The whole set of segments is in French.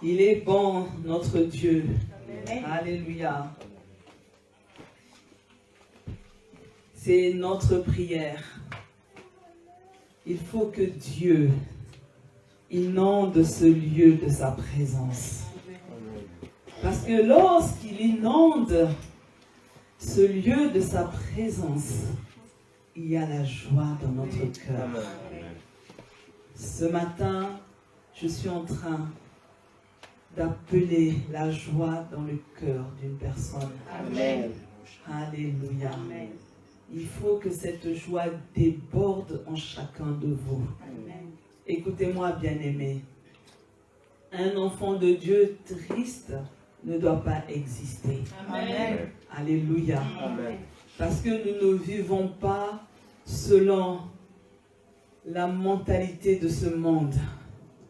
Il est bon, notre Dieu. Amen. Alléluia. C'est notre prière. Il faut que Dieu inonde ce lieu de sa présence. Parce que lorsqu'il inonde ce lieu de sa présence, il y a la joie dans notre cœur. Ce matin, je suis en train d'appeler la joie dans le cœur d'une personne. Amen. Alléluia. Amen. Il faut que cette joie déborde en chacun de vous. Amen. Écoutez-moi, bien-aimés. Un enfant de Dieu triste ne doit pas exister. Amen. Alléluia. Amen. Parce que nous ne vivons pas selon la mentalité de ce monde.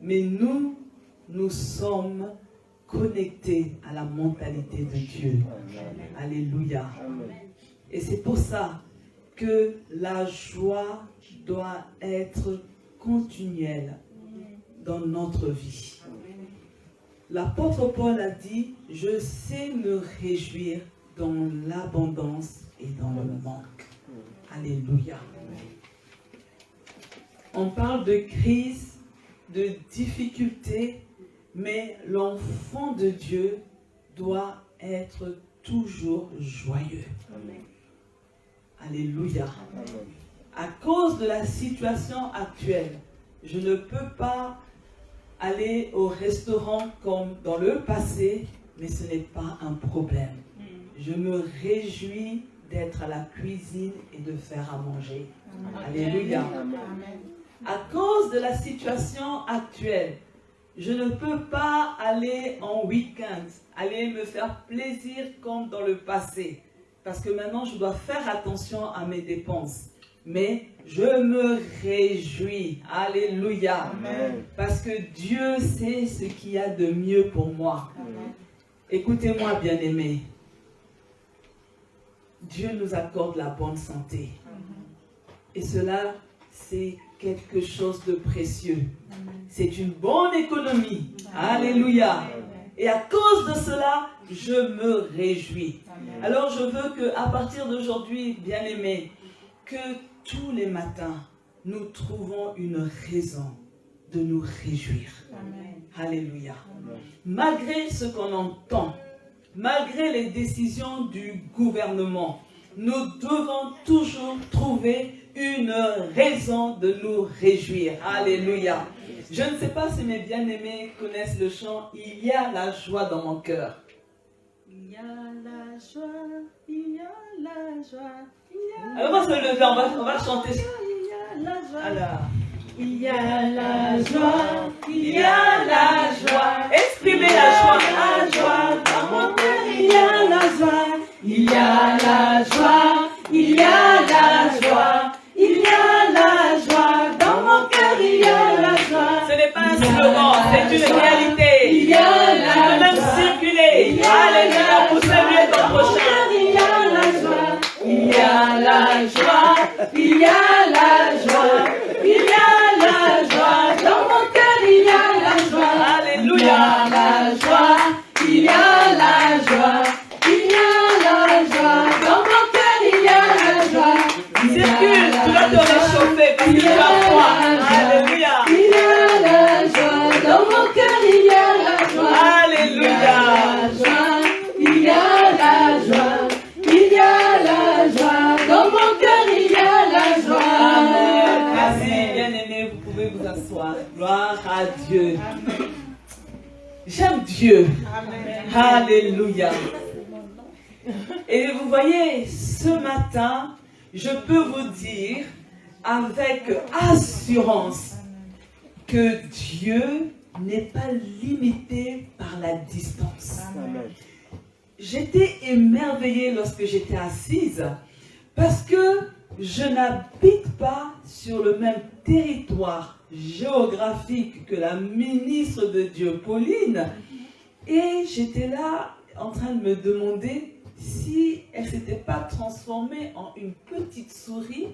Mais nous sommes connectés à la mentalité de Dieu. Alléluia. Et c'est pour ça que la joie doit être continuelle dans notre vie. L'apôtre Paul a dit, je sais me réjouir dans l'abondance et dans le manque. Alléluia. On parle de crise, de difficulté, mais l'enfant de Dieu doit être toujours joyeux. Alléluia. À cause de la situation actuelle, je ne peux pas aller au restaurant comme dans le passé, mais ce n'est pas un problème. Je me réjouis d'être à la cuisine et de faire à manger. Alléluia. À cause de la situation actuelle, je ne peux pas aller en week-end, aller me faire plaisir comme dans le passé. Parce que maintenant, je dois faire attention à mes dépenses. Mais je me réjouis. Alléluia. Amen. Parce que Dieu sait ce qu'il y a de mieux pour moi. Amen. Écoutez-moi, bien-aimés. Dieu nous accorde la bonne santé. Et cela, c'est quelque chose de précieux. C'est une bonne économie. Alléluia. Et à cause de cela, je me réjouis. Alors je veux qu'à partir d'aujourd'hui, bien-aimés, que tous les matins, nous trouvons une raison de nous réjouir. Alléluia. Malgré ce qu'on entend, malgré les décisions du gouvernement, nous devons toujours trouver une raison de nous réjouir. Alléluia. Je ne sais pas si mes bien-aimés connaissent le chant « Il y a la joie dans mon cœur ». Il y a la joie, il y a la joie, il y a Alors on va se lever, on va chanter. il y a la joie. Alors, Il y a la joie, il y a la joie. exprimez la joie. La joie dans mon cœur, il y a la joie. Il y a la joie, il y a la joie. Il y a la joie dans mon cœur, il y a la joie. Ce n'est pas un slogan, c'est une réalité. Il y a la Tu peux même joie. circuler. Alléluia, pour saluer ton prochain. Il y a la joie, il y a la joie, il y a la joie, il y a la joie, dans mon cœur il y a la joie, Alléluia. il y a la joie, il y a la joie, il y a la joie, dans mon cœur il y a la joie. Circule, tu vas te réchauffer parce que tu as froid. Alléluia. Il y a la joie, dans mon cœur il y a la joie. Alléluia. Il y a la joie, il y a la joie, dans mon cœur il y a la joie. Merci, bien-aimés, vous pouvez vous asseoir. Gloire à Dieu. J'aime Dieu. Alléluia. Et vous voyez, ce matin, je peux vous dire avec assurance que Dieu n'est pas limité par la distance. J'étais émerveillée lorsque j'étais assise parce que je n'habite pas sur le même territoire géographique que la ministre de Dieu, Pauline. Et j'étais là en train de me demander si elle ne s'était pas transformée en une petite souris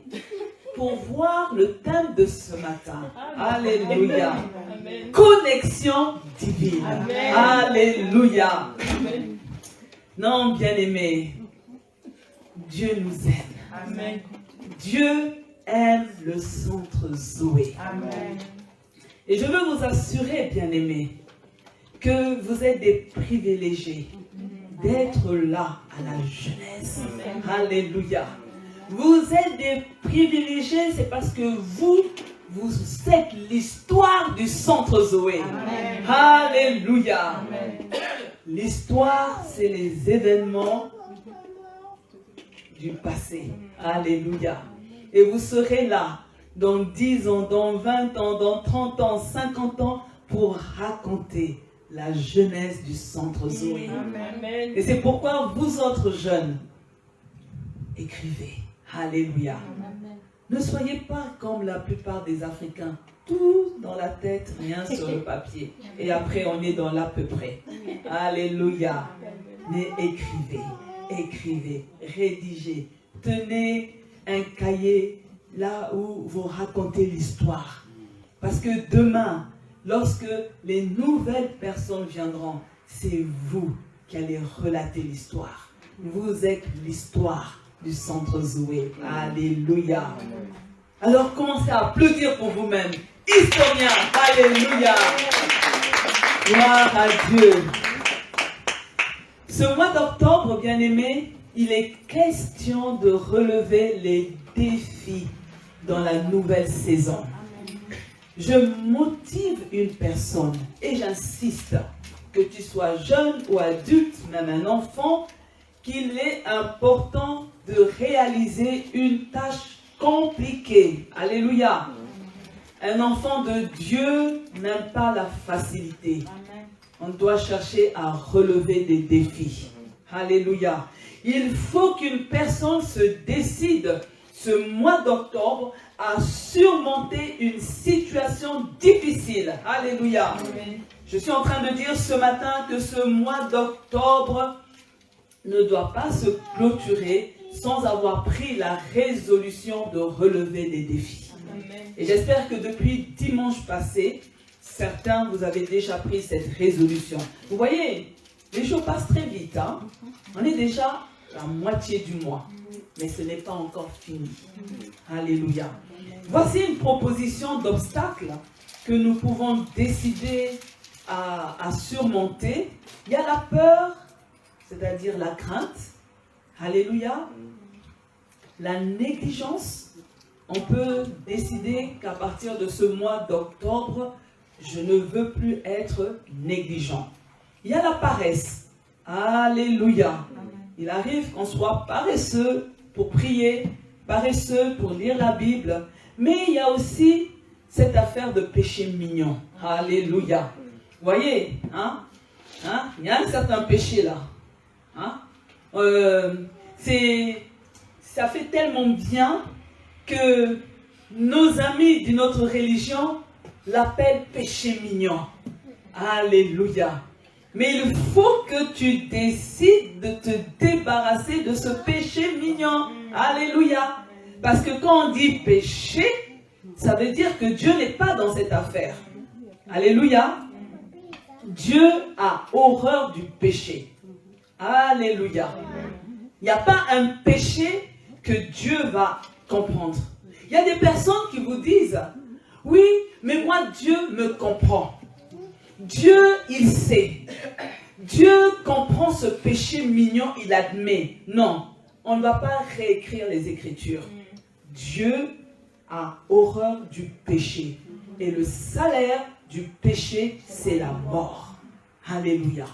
pour voir le thème de ce matin. Alléluia. Connexion divine. Alléluia. Non, bien-aimés, Dieu nous aime. Dieu aime le centre Zoé. Et je veux vous assurer, bien-aimés, que vous êtes des privilégiés d'être là à la jeunesse. Alléluia. Vous êtes des privilégiés, c'est parce que vous êtes l'histoire du centre Zoé. Alléluia. L'histoire, c'est les événements du passé. Alléluia. Et vous serez là dans 10 ans, dans 20 ans, dans 30 ans, 50 ans pour raconter la jeunesse du centre Zoé. Amen. Et c'est pourquoi vous autres jeunes, écrivez. Alléluia. Amen. Ne soyez pas comme la plupart des Africains, tout dans la tête, rien sur le papier. Et après, on est dans l'à peu près. Alléluia. Mais écrivez, rédigez. Tenez un cahier là où vous racontez l'histoire. Parce que demain, lorsque les nouvelles personnes viendront, c'est vous qui allez relater l'histoire. Vous êtes l'histoire du centre Zoé. Alléluia. Alors commencez à applaudir pour vous-même. Historien. Alléluia. Gloire à Dieu. Ce mois d'octobre, bien-aimés, il est question de relever les défis dans la nouvelle saison. Je motive une personne et j'insiste, que tu sois jeune ou adulte, même un enfant, qu'il est important de réaliser une tâche compliquée. Alléluia. Un enfant de Dieu n'aime pas la facilité. On doit chercher à relever des défis. Alléluia. Il faut qu'une personne se décide ce mois d'octobre à surmonter une situation difficile. Alléluia. Amen. Je suis en train de dire ce matin que ce mois d'octobre ne doit pas se clôturer sans avoir pris la résolution de relever des défis. Amen. Et j'espère que depuis dimanche passé, certains, vous avez déjà pris cette résolution. Vous voyez, les jours passent très vite. Hein? On est déjà à la moitié du mois. Mais ce n'est pas encore fini. Alléluia. Voici une proposition d'obstacles que nous pouvons décider à surmonter. Il y a la peur, c'est-à-dire la crainte. Alléluia. La négligence. On peut décider qu'à partir de ce mois d'octobre, je ne veux plus être négligent. Il y a la paresse. Alléluia. Il arrive qu'on soit paresseux pour prier, paresseux pour lire la Bible. Mais il y a aussi cette affaire de péché mignon. Alléluia. Vous voyez, hein? Il y a un certain péché là. Hein? Ça fait tellement bien que nos amis d'une autre religion l'appellent péché mignon. Alléluia. Mais il faut que tu décides de te débarrasser de ce péché mignon. Alléluia. Parce que quand on dit péché, ça veut dire que Dieu n'est pas dans cette affaire. Alléluia. Dieu a horreur du péché. Alléluia. Il n'y a pas un péché que Dieu va comprendre. Il y a des personnes qui vous disent, oui, mais moi Dieu me comprend. Dieu, il sait. Dieu comprend ce péché mignon, il admet. Non, on ne va pas réécrire les Écritures. Dieu a horreur du péché. Et le salaire du péché, c'est la mort. Alléluia.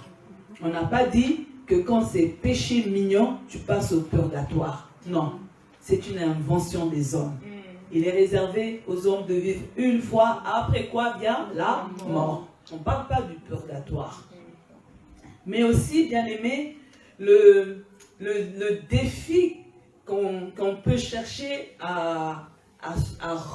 On n'a pas dit que quand c'est péché mignon, tu passes au purgatoire. Non, c'est une invention des hommes. Il est réservé aux hommes de vivre une fois, après quoi vient la mort. On ne parle pas du purgatoire. Mais aussi, bien aimé, le défi qu'on peut chercher à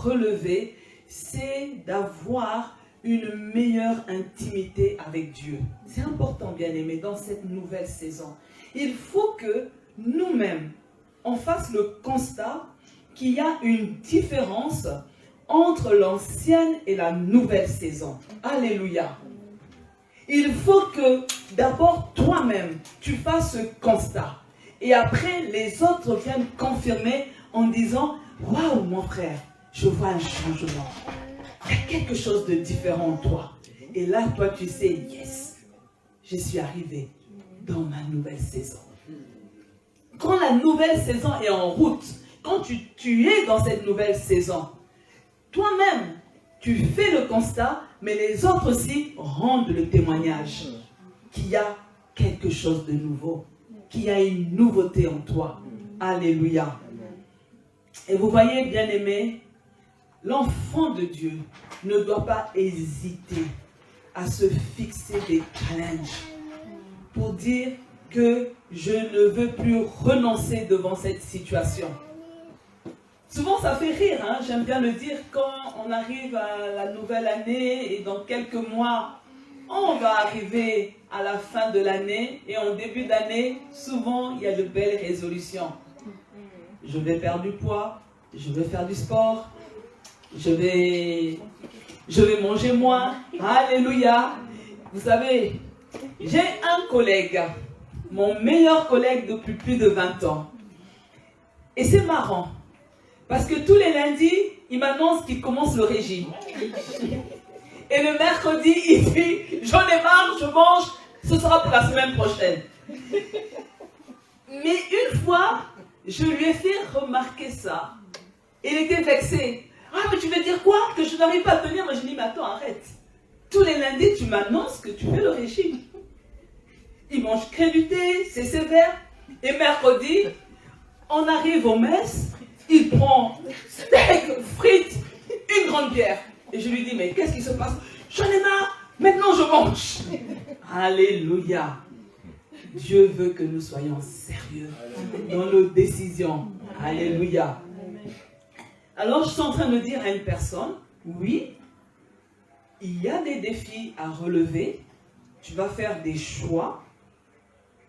relever, c'est d'avoir une meilleure intimité avec Dieu. C'est important, bien aimé, dans cette nouvelle saison. Il faut que nous-mêmes, on fasse le constat qu'il y a une différence entre l'ancienne et la nouvelle saison. Alléluia. Il faut que d'abord toi-même, tu fasses ce constat. Et après, les autres viennent confirmer en disant, « Waouh, mon frère, je vois un changement. Il y a quelque chose de différent en toi. » Et là, toi, tu sais, « Yes, je suis arrivé dans ma nouvelle saison. » Quand la nouvelle saison est en route, quand tu es dans cette nouvelle saison, toi-même, tu fais le constat, mais les autres aussi rendent le témoignage qu'il y a quelque chose de nouveau, qu'il y a une nouveauté en toi. Alléluia. Et vous voyez, bien-aimés, l'enfant de Dieu ne doit pas hésiter à se fixer des challenges pour dire que je ne veux plus renoncer devant cette situation. Souvent, ça fait rire, hein? J'aime bien le dire, quand on arrive à la nouvelle année et dans quelques mois, on va arriver à la fin de l'année et en début d'année, souvent, il y a de belles résolutions. Je vais perdre du poids, je vais faire du sport, je vais manger moins. Alléluia. Vous savez, j'ai un collègue, mon meilleur collègue depuis plus de 20 ans. Et c'est marrant. Parce que tous les lundis, il m'annonce qu'il commence le régime. Et le mercredi, il dit, j'en ai marre, je mange, ce sera pour la semaine prochaine. Mais une fois, je lui ai fait remarquer ça. Il était vexé. Ah, mais tu veux dire quoi? Que je n'arrive pas à tenir? Moi, je dis, mais attends, arrête. Tous les lundis, tu m'annonces que tu fais le régime. Il mange crédité, c'est sévère. Et mercredi, on arrive aux messes. Il prend steak, frites, une grande bière. Et je lui dis, mais qu'est-ce qui se passe? J'en ai marre, maintenant je mange. Alléluia. Dieu veut que nous soyons sérieux dans nos décisions. Alléluia. Alors je suis en train de dire à une personne, oui, il y a des défis à relever. Tu vas faire des choix,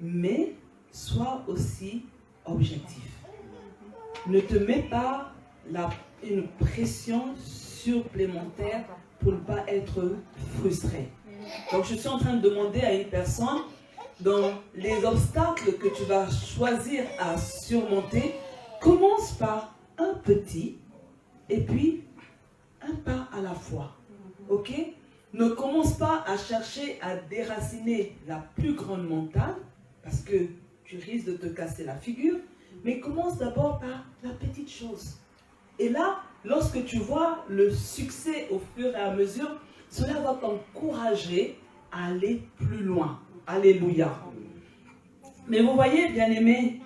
mais sois aussi objectif. Ne te mets pas une pression supplémentaire pour ne pas être frustré. Donc je suis en train de demander à une personne, dans les obstacles que tu vas choisir à surmonter, commence par un petit et puis un pas à la fois. Ok? Ne commence pas à chercher à déraciner la plus grande montagne parce que tu risques de te casser la figure. Mais commence d'abord par la petite chose. Et là, lorsque tu vois le succès au fur et à mesure, cela va t'encourager à aller plus loin. Alléluia. Mais vous voyez, bien-aimés,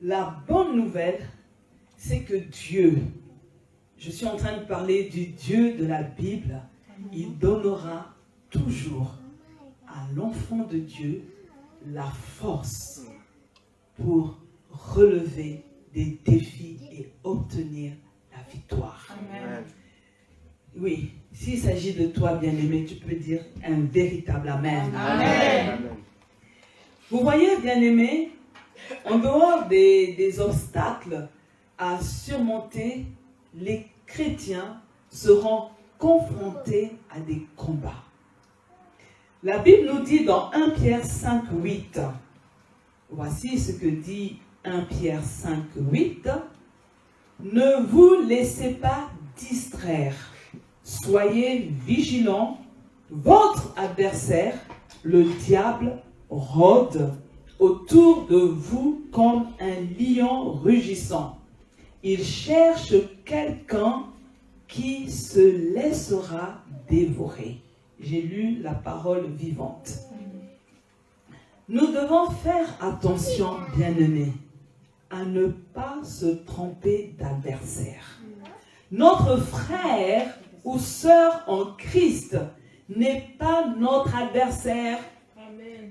la bonne nouvelle, c'est que Dieu, je suis en train de parler du Dieu de la Bible, il donnera toujours à l'enfant de Dieu la force pour relever des défis et obtenir la victoire. Amen. Oui, s'il s'agit de toi, bien-aimé, tu peux dire un véritable Amen. Amen. Vous voyez, bien-aimé, en dehors des obstacles à surmonter, les chrétiens seront confrontés à des combats. La Bible nous dit dans 1 Pierre 5, 8, voici ce que dit 1 Pierre 5, 8. Ne vous laissez pas distraire. Soyez vigilants. Votre adversaire, le diable, rôde autour de vous comme un lion rugissant. Il cherche quelqu'un qui se laissera dévorer. J'ai lu la parole vivante. Nous devons faire attention, bien-aimés, à ne pas se tromper d'adversaire. Notre frère ou sœur en Christ n'est pas notre adversaire,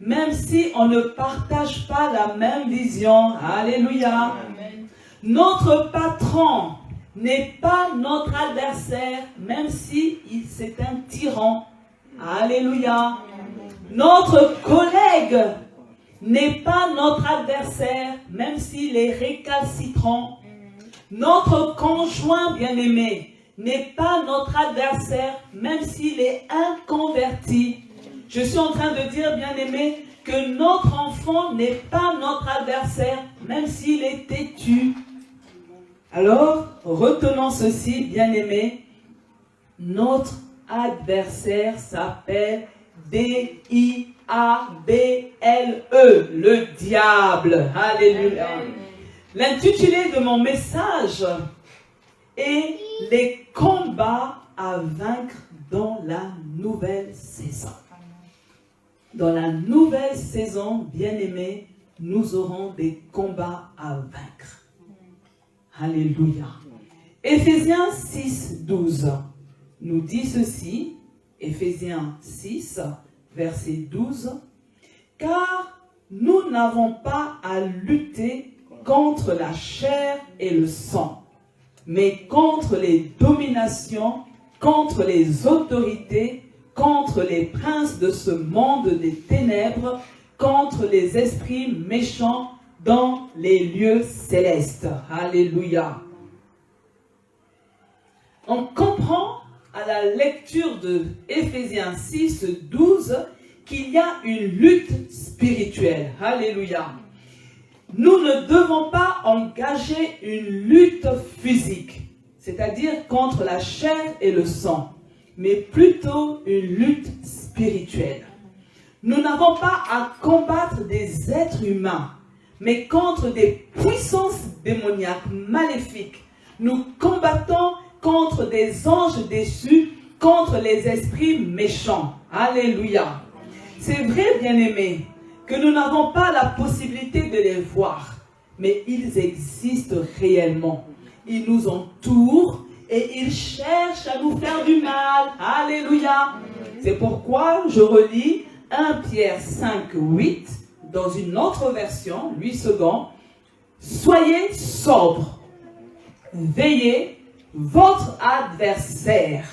même si on ne partage pas la même vision. Alléluia. Amen. Notre patron n'est pas notre adversaire, même si c'est un tyran. Alléluia. Amen. Notre collègue n'est pas notre adversaire, même s'il est récalcitrant. Notre conjoint bien-aimé n'est pas notre adversaire, même s'il est inconverti. Je suis en train de dire, bien-aimé, que notre enfant n'est pas notre adversaire, même s'il est têtu. Alors, retenons ceci, bien-aimé, notre adversaire s'appelle D-I-A-B-L-E, le diable. Alléluia. L'intitulé de mon message est « Les combats à vaincre dans la nouvelle saison ». Dans la nouvelle saison, bien-aimés, nous aurons des combats à vaincre. Alléluia. Éphésiens 6, 12 nous dit ceci, Éphésiens 6, verset 12, « Car nous n'avons pas à lutter contre la chair et le sang, mais contre les dominations, contre les autorités, contre les princes de ce monde des ténèbres, contre les esprits méchants dans les lieux célestes. » Alléluia. On comprend à la lecture de Éphésiens 6, 12 qu'il y a une lutte spirituelle. Alléluia. Nous ne devons pas engager une lutte physique, c'est-à-dire contre la chair et le sang, mais plutôt une lutte spirituelle. Nous n'avons pas à combattre des êtres humains, mais contre des puissances démoniaques maléfiques. Nous combattons contre des anges déçus, contre les esprits méchants. Alléluia. C'est vrai, bien-aimés, que nous n'avons pas la possibilité de les voir, mais ils existent réellement. Ils nous entourent et ils cherchent à nous faire du mal. Alléluia. C'est pourquoi je relis 1 Pierre 5, 8, dans une autre version, 8 secondes. Soyez sobres, veillez, votre adversaire,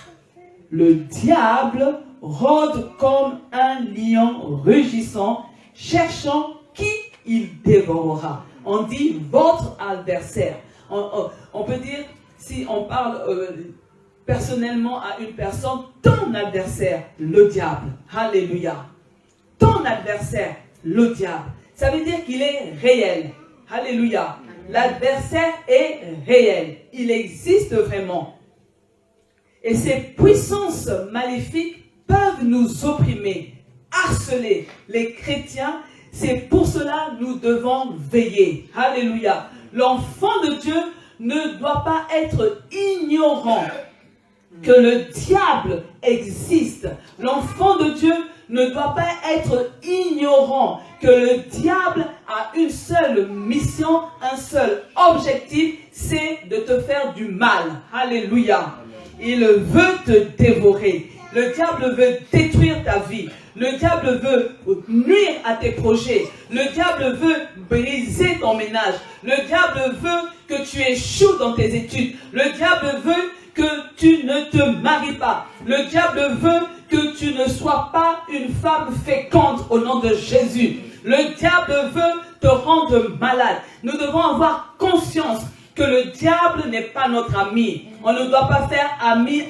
le diable, rôde comme un lion rugissant, cherchant qui il dévorera. On dit votre adversaire. On peut dire, si on parle personnellement à une personne, ton adversaire, le diable. Alléluia. Ton adversaire, le diable. Ça veut dire qu'il est réel. Alléluia. L'adversaire est réel. Il existe vraiment. Et ces puissances maléfiques peuvent nous opprimer, harceler les chrétiens. C'est pour cela que nous devons veiller. Alléluia. L'enfant de Dieu ne doit pas être ignorant que le diable existe. L'enfant de Dieu ne doit pas être ignorant que le diable a une seule mission, un seul objectif, c'est de te faire du mal. Alléluia. Il veut te dévorer. Le diable veut détruire ta vie. Le diable veut nuire à tes projets. Le diable veut briser ton ménage. Le diable veut que tu échoues dans tes études. Le diable veut que tu ne te maries pas. Le diable veut que tu ne sois pas une femme féconde au nom de Jésus. Le diable veut te rendre malade. Nous devons avoir conscience que le diable n'est pas notre ami. On ne doit pas faire ami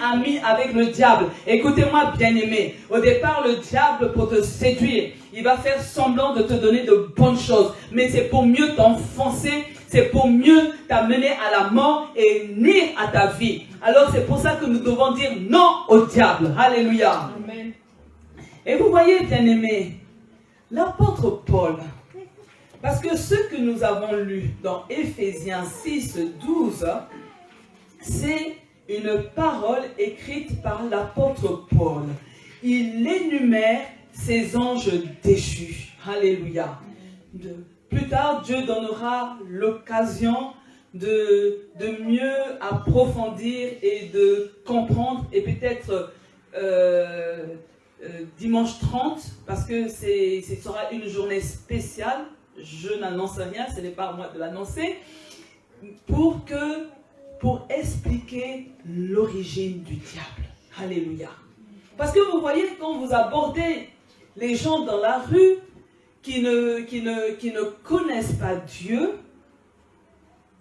avec le diable. Écoutez-moi, bien-aimé. Au départ, le diable, pour te séduire, il va faire semblant de te donner de bonnes choses. Mais c'est pour mieux t'enfoncer. C'est pour mieux t'amener à la mort et nuire à ta vie. Alors c'est pour ça que nous devons dire non au diable. Alléluia. Amen. Et vous voyez, bien-aimés, l'apôtre Paul, parce que ce que nous avons lu dans Éphésiens 6, 12, c'est une parole écrite par l'apôtre Paul. Il énumère ces anges déchus. Alléluia. Plus tard, Dieu donnera l'occasion de mieux approfondir et de comprendre, et peut-être dimanche 30, parce que ce sera une journée spéciale, je n'annonce rien, ce n'est pas à moi de l'annoncer, pour expliquer l'origine du diable. Alléluia. Parce que vous voyez, quand vous abordez les gens dans la rue, qui ne connaissent pas Dieu,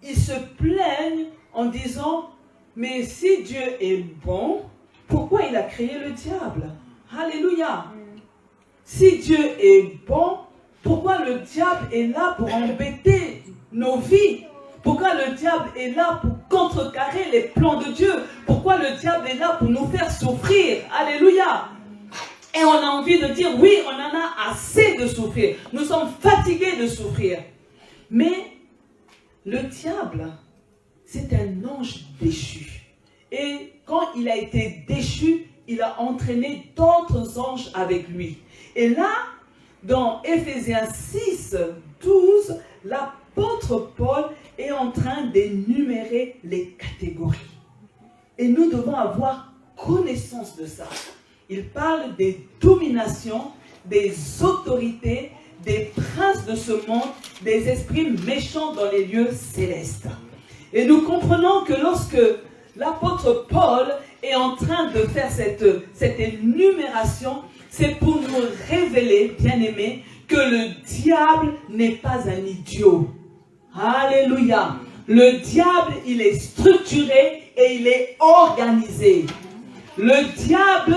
ils se plaignent en disant, mais si Dieu est bon, pourquoi il a créé le diable? Alléluia. Si Dieu est bon, pourquoi le diable est là pour embêter nos vies? Pourquoi le diable est là pour contrecarrer les plans de Dieu? Pourquoi le diable est là pour nous faire souffrir? Alléluia. Et on a envie de dire, oui, on en a assez de souffrir. Nous sommes fatigués de souffrir. Mais le diable, c'est un ange déchu. Et quand il a été déchu, il a entraîné d'autres anges avec lui. Et là, dans Éphésiens 6, 12, l'apôtre Paul est en train d'énumérer les catégories. Et nous devons avoir connaissance de ça. Il parle des dominations, des autorités, des princes de ce monde, des esprits méchants dans les lieux célestes. Et nous comprenons que lorsque l'apôtre Paul est en train de faire cette énumération, c'est pour nous révéler, bien-aimés, que le diable n'est pas un idiot. Alléluia. Le diable, il est structuré et il est organisé. Le diable,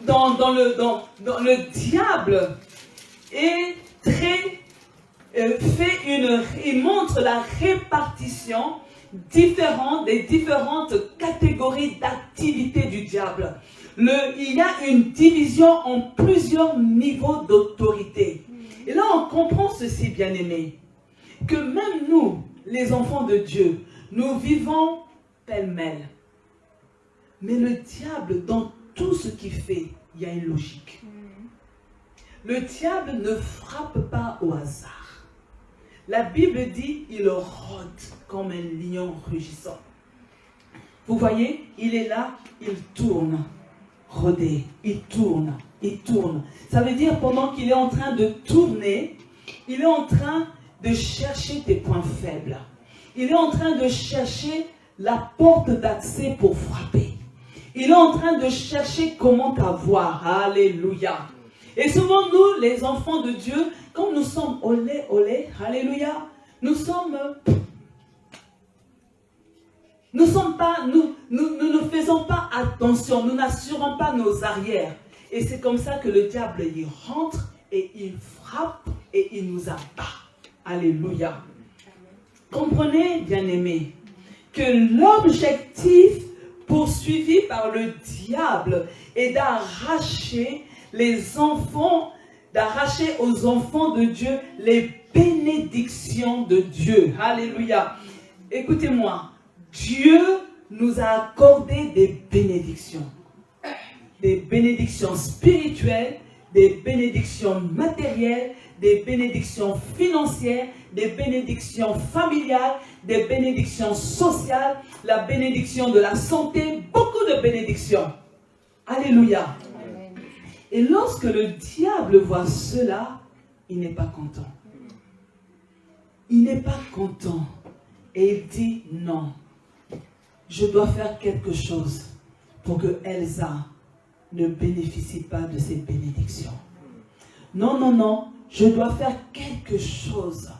le diable est il montre la répartition des différentes catégories d'activité du diable. Il y a une division en plusieurs niveaux d'autorité. Et là, on comprend ceci, bien-aimés, que même nous, les enfants de Dieu, nous vivons pêle-mêle. Mais le diable, dans tout ce qu'il fait, il y a une logique. Le diable ne frappe pas au hasard. La Bible dit, il rôde comme un lion rugissant. Vous voyez, il est là, il tourne. Rôder, il tourne, il tourne. Ça veut dire pendant qu'il est en train de tourner, il est en train de chercher tes points faibles. Il est en train de chercher la porte d'accès pour frapper. Il est en train de chercher comment t'avoir. Alléluia. Et souvent, nous, les enfants de Dieu, quand nous sommes olé, alléluia, nous ne faisons pas attention, nous n'assurons pas nos arrières. Et c'est comme ça que le diable y rentre et il frappe et il nous abat. Alléluia. Comprenez, bien-aimés, que l'objectif poursuivi par le diable est d'arracher aux enfants de Dieu les bénédictions de Dieu. Alléluia. Écoutez-moi, Dieu nous a accordé des bénédictions spirituelles, des bénédictions matérielles, des bénédictions financières, des bénédictions familiales, des bénédictions sociales, la bénédiction de la santé, beaucoup de bénédictions. Alléluia. Amen. Et lorsque le diable voit cela, il n'est pas content. Il n'est pas content. Et il dit non. Je dois faire quelque chose pour que Elsa ne bénéficie pas de ces bénédictions. Non, non, non. Je dois faire quelque chose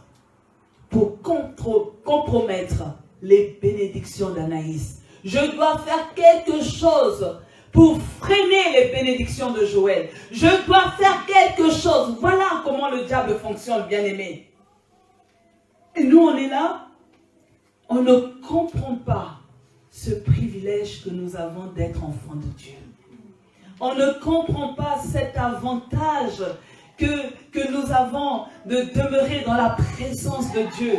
pour compromettre les bénédictions d'Anaïs. Je dois faire quelque chose pour freiner les bénédictions de Joël. Je dois faire quelque chose. Voilà comment le diable fonctionne, bien-aimé. Et nous, on est là. On ne comprend pas ce privilège que nous avons d'être enfants de Dieu. On ne comprend pas cet avantage que nous avons de demeurer dans la présence de Dieu.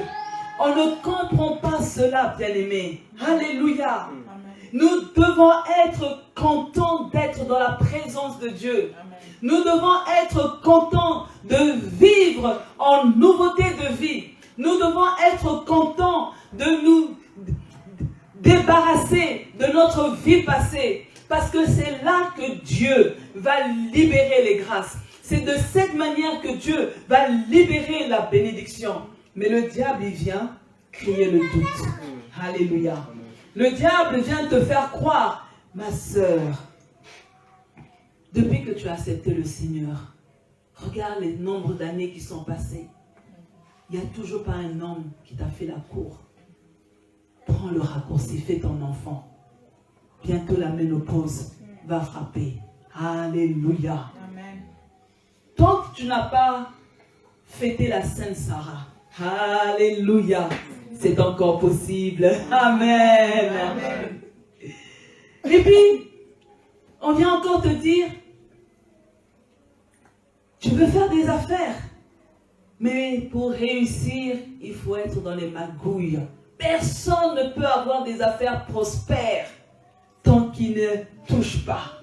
On ne comprend pas cela, bien-aimés. Alléluia. Amen. Nous devons être contents d'être dans la présence de Dieu. Amen. Nous devons être contents de vivre en nouveauté de vie. Nous devons être contents de nous débarrasser de notre vie passée. Parce que c'est là que Dieu va libérer les grâces. C'est de cette manière que Dieu va libérer la bénédiction. Mais le diable, il vient crier le doute. Alléluia. Le diable vient te faire croire, ma sœur, depuis que tu as accepté le Seigneur, Regarde les nombres d'années qui sont passées. Il n'y a toujours pas un homme qui t'a fait la cour. Prends le raccourci, fais ton enfant. Bientôt la ménopause va frapper. Alléluia. Amen. Tant que tu n'as pas fêté la Sainte Sarah, alléluia, c'est encore possible. Amen. Amen. Et puis, on vient encore te dire, tu veux faire des affaires, mais pour réussir, il faut être dans les magouilles. Personne ne peut avoir des affaires prospères tant qu'il ne touche pas.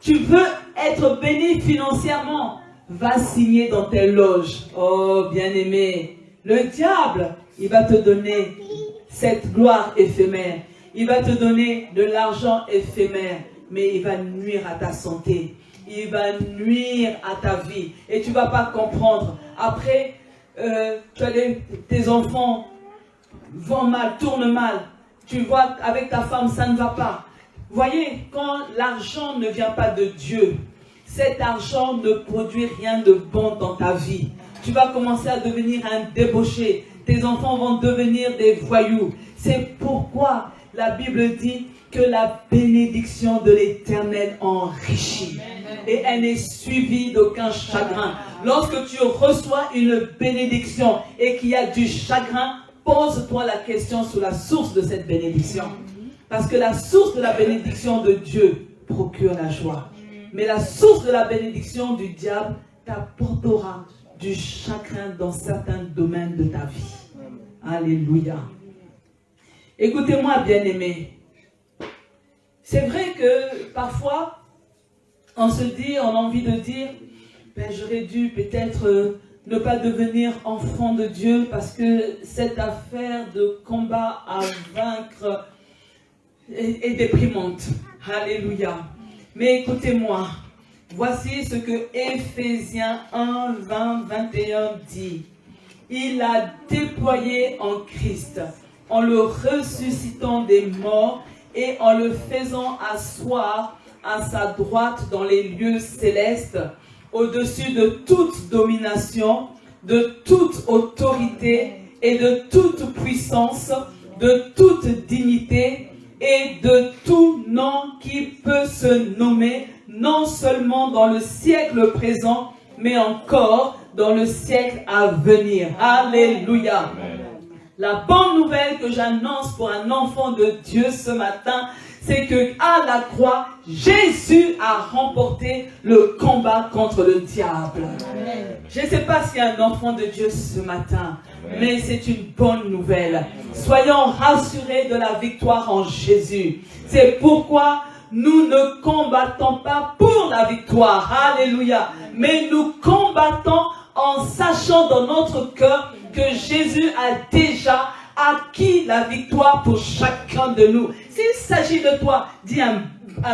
Tu veux être béni financièrement, va signer dans telle loge. Oh, bien-aimé, le diable, il va te donner cette gloire éphémère. Il va te donner de l'argent éphémère, mais il va nuire à ta santé. Il va nuire à ta vie. Et tu ne vas pas comprendre. Après, tes enfants vont mal, tournent mal. Tu vois, avec ta femme, ça ne va pas. Voyez, quand l'argent ne vient pas de Dieu, cet argent ne produit rien de bon dans ta vie. Tu vas commencer à devenir un débauché. Tes enfants vont devenir des voyous. C'est pourquoi la Bible dit que la bénédiction de l'Éternel enrichit. Et elle n'est suivie d'aucun chagrin. Lorsque tu reçois une bénédiction et qu'il y a du chagrin, pose-toi la question sur la source de cette bénédiction. Parce que la source de la bénédiction de Dieu procure la joie. Mais la source de la bénédiction du diable t'apportera du chagrin dans certains domaines de ta vie. Alléluia. Écoutez-moi, bien-aimés. C'est vrai que parfois, on se dit, on a envie de dire, ben, j'aurais dû peut-être ne pas devenir enfant de Dieu parce que cette affaire de combat à vaincre est déprimante. Alléluia. Mais écoutez-moi, voici ce que Éphésiens 1, 20, 21 dit. Il a déployé en Christ, en le ressuscitant des morts et en le faisant asseoir à sa droite dans les lieux célestes, au-dessus de toute domination, de toute autorité et de toute puissance, de toute dignité et de tout nom qui peut se nommer, non seulement dans le siècle présent, mais encore dans le siècle à venir. Alléluia. Amen. La bonne nouvelle que j'annonce pour un enfant de Dieu ce matin, c'est que à la croix, Jésus a remporté le combat contre le diable. Amen. Je ne sais pas s'il y a un enfant de Dieu ce matin, mais c'est une bonne nouvelle. Soyons rassurés de la victoire en Jésus. C'est pourquoi nous ne combattons pas pour la victoire. Alléluia. Mais nous combattons en sachant dans notre cœur que Jésus a déjà acquis la victoire pour chacun de nous. S'il s'agit de toi, dis un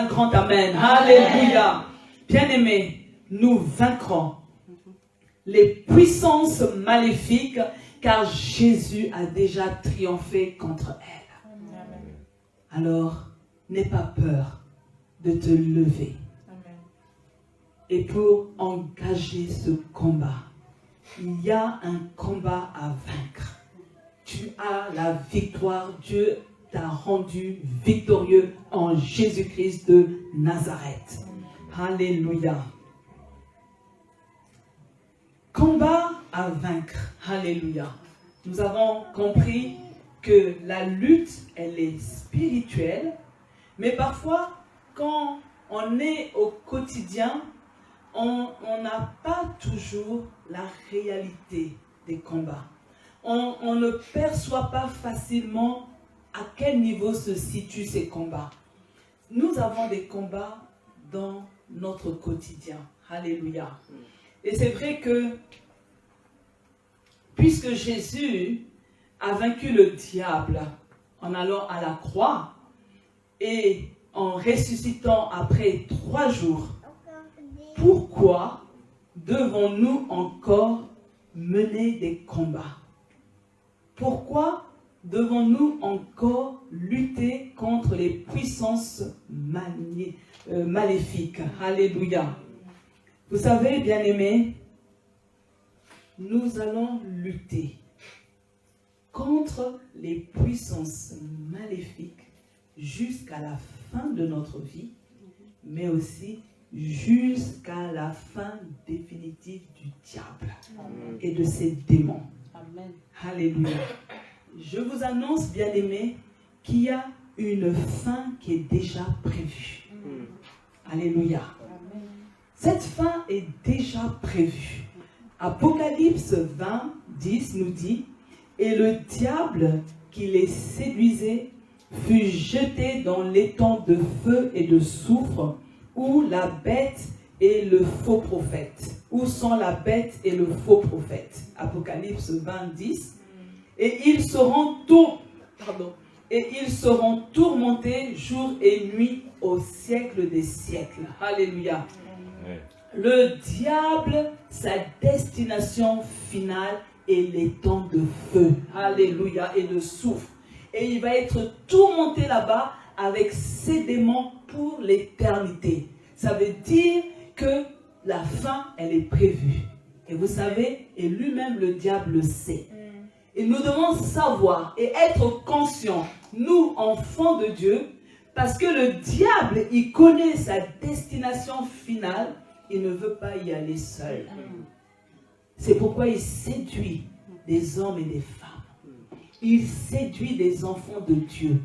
grand Amen. Alléluia. Bien-aimés, nous vaincrons les puissances maléfiques car Jésus a déjà triomphé contre elles. Alors, n'aie pas peur de te lever. Et pour engager ce combat, il y a un combat à vaincre. Tu as la victoire. Dieu t'a rendu victorieux en Jésus-Christ de Nazareth. Alléluia. Combat à vaincre. Alléluia. Nous avons compris que la lutte, elle est spirituelle, mais parfois, quand on est au quotidien, on n'a pas toujours la réalité des combats. On ne perçoit pas facilement à quel niveau se situent ces combats. Nous avons des combats dans notre quotidien. Alléluia. Et c'est vrai que, puisque Jésus a vaincu le diable en allant à la croix et en ressuscitant après 3 jours, pourquoi devons-nous encore mener des combats? Pourquoi devons-nous encore lutter contre les puissances maléfiques? Alléluia. Vous savez, bien-aimés, nous allons lutter contre les puissances maléfiques jusqu'à la fin de notre vie, mais aussi jusqu'à la fin définitive du diable et de ses démons. Amen. Alléluia. Je vous annonce, bien-aimés, qu'il y a une fin qui est déjà prévue. Alléluia. Amen. Cette fin est déjà prévue. Apocalypse 20, 10 nous dit: et le diable qui les séduisait fut jeté dans l'étang de feu et de soufre, où la bête et le faux prophète. Où sont la bête et le faux prophète? Apocalypse 20, 10. Et ils seront tourmentés jour et nuit au siècle des siècles. Alléluia. Ouais. Le diable, sa destination finale est l'étang de feu. Alléluia. Et de soufre. Et il va être tourmenté là-bas avec ses démons pour l'éternité. Ça veut dire que la fin, elle est prévue. Et vous savez, et lui-même, le diable le sait. Et nous devons savoir et être conscients, nous, enfants de Dieu, parce que le diable, il connaît sa destination finale, il ne veut pas y aller seul. C'est pourquoi il séduit des hommes et des femmes. Il séduit des enfants de Dieu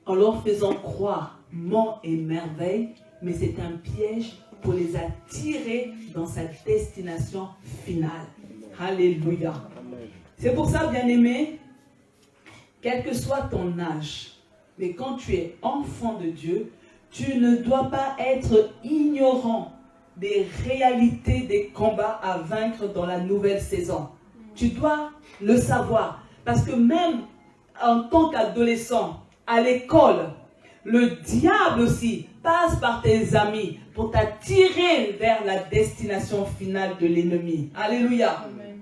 en leur faisant croire monts et merveilles, mais c'est un piège pour les attirer dans sa destination finale. Alléluia. C'est pour ça, bien-aimé, quel que soit ton âge, mais quand tu es enfant de Dieu, tu ne dois pas être ignorant des réalités des combats à vaincre dans la nouvelle saison. Tu dois le savoir, parce que même en tant qu'adolescent, à l'école, le diable aussi passe par tes amis pour t'attirer vers la destination finale de l'ennemi. Alléluia. Amen.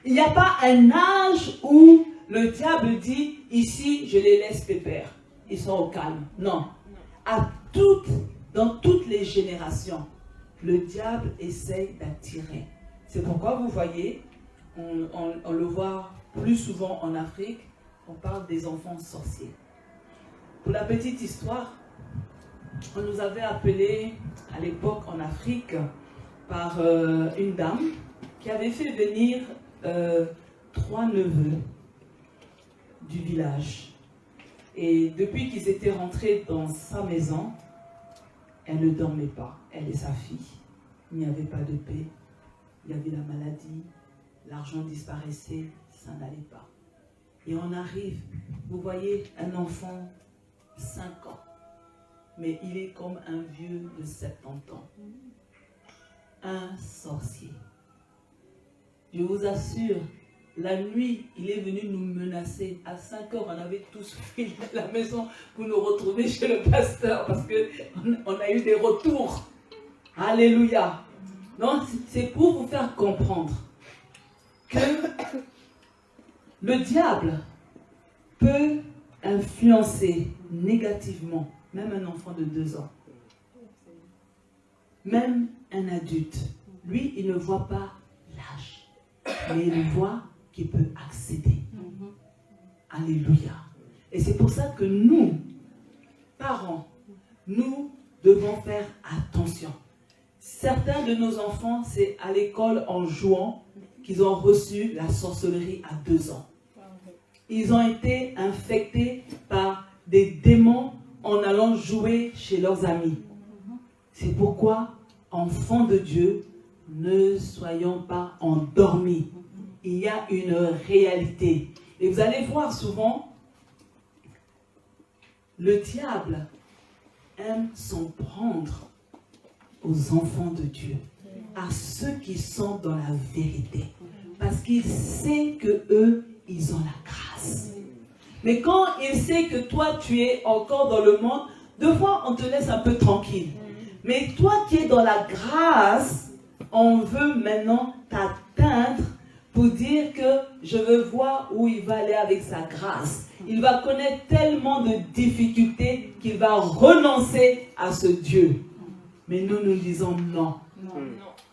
Il n'y a pas un âge où le diable dit, ici, je les laisse pépère. Ils sont au calme. Non. Dans toutes les générations, le diable essaye d'attirer. C'est pourquoi vous voyez, on le voit plus souvent en Afrique, on parle des enfants sorciers. Pour la petite histoire, on nous avait appelés à l'époque en Afrique par une dame qui avait fait venir 3 neveux du village. Et depuis qu'ils étaient rentrés dans sa maison, elle ne dormait pas, elle et sa fille. Il n'y avait pas de paix, il y avait la maladie, l'argent disparaissait, ça n'allait pas. Et on arrive, vous voyez un enfant 5 ans, mais il est comme un vieux de 70 ans. Un sorcier. Je vous assure, la nuit, il est venu nous menacer. À 5 heures, on avait tous fui de la maison pour nous retrouver chez le pasteur parce qu'on a eu des retours. Alléluia. Non, c'est pour vous faire comprendre que le diable peut influencer négativement même un enfant de 2 ans. Même un adulte. Lui, il ne voit pas l'âge, mais il voit qu'il peut accéder. Alléluia. Et c'est pour ça que nous, parents, nous devons faire attention. Certains de nos enfants, c'est à l'école en jouant qu'ils ont reçu la sorcellerie à 2 ans. Ils ont été infectés par des démons en allant jouer chez leurs amis. C'est pourquoi, enfants de Dieu, ne soyons pas endormis. Il y a une réalité. Et vous allez voir souvent, le diable aime s'en prendre aux enfants de Dieu, à ceux qui sont dans la vérité. Parce qu'il sait que eux, ils ont la grâce. Mais quand il sait que toi, tu es encore dans le monde, des fois, on te laisse un peu tranquille. Mais toi qui es dans la grâce, on veut maintenant t'atteindre pour dire que je veux voir où il va aller avec sa grâce. Il va connaître tellement de difficultés qu'il va renoncer à ce Dieu. Mais nous, nous disons non.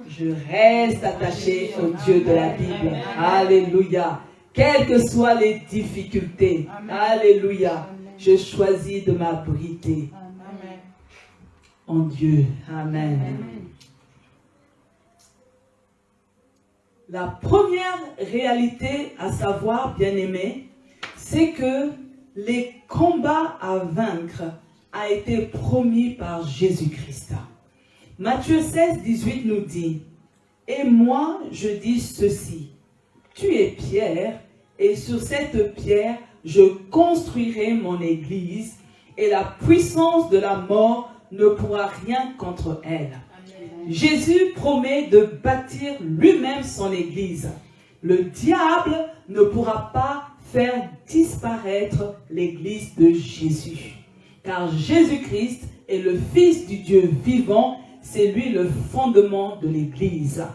Je reste attaché au Dieu de la Bible. Alléluia. Quelles que soient les difficultés. Alléluia. Je choisis de m'abriter en Dieu. Amen. La première réalité à savoir, bien-aimés, c'est que les combats à vaincre a été promis par Jésus-Christ. Matthieu 16, 18 nous dit, « Et moi, je dis ceci, tu es Pierre, et sur cette pierre, je construirai mon église, et la puissance de la mort ne pourra rien contre elle. » Jésus promet de bâtir lui-même son église. Le diable ne pourra pas faire disparaître l'église de Jésus. Car Jésus-Christ est le Fils du Dieu vivant, c'est lui le fondement de l'église.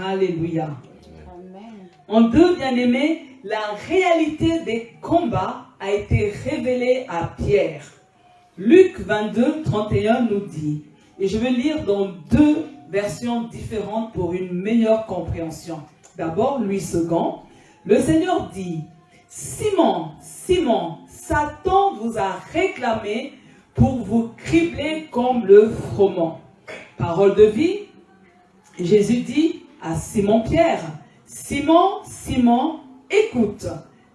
Alléluia. En deux, bien-aimés, la réalité des combats a été révélée à Pierre. Luc 22, 31 nous dit, et je vais lire dans deux versions différentes pour une meilleure compréhension. D'abord, Louis II, le Seigneur dit, « Simon, Simon, Satan vous a réclamé pour vous cribler comme le froment. » Parole de vie, Jésus dit à Simon-Pierre, « Simon, Simon, écoute,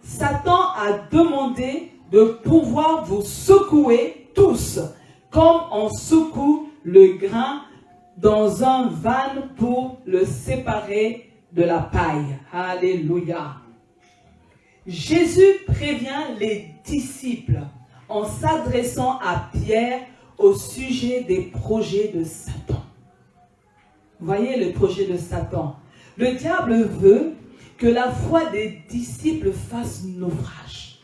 Satan a demandé de pouvoir vous secouer tous, comme on secoue le grain dans un van pour le séparer de la paille. » Alléluia. Jésus prévient les disciples en s'adressant à Pierre au sujet des projets de Satan. Voyez le projet de Satan. Le diable veut que la foi des disciples fasse naufrage.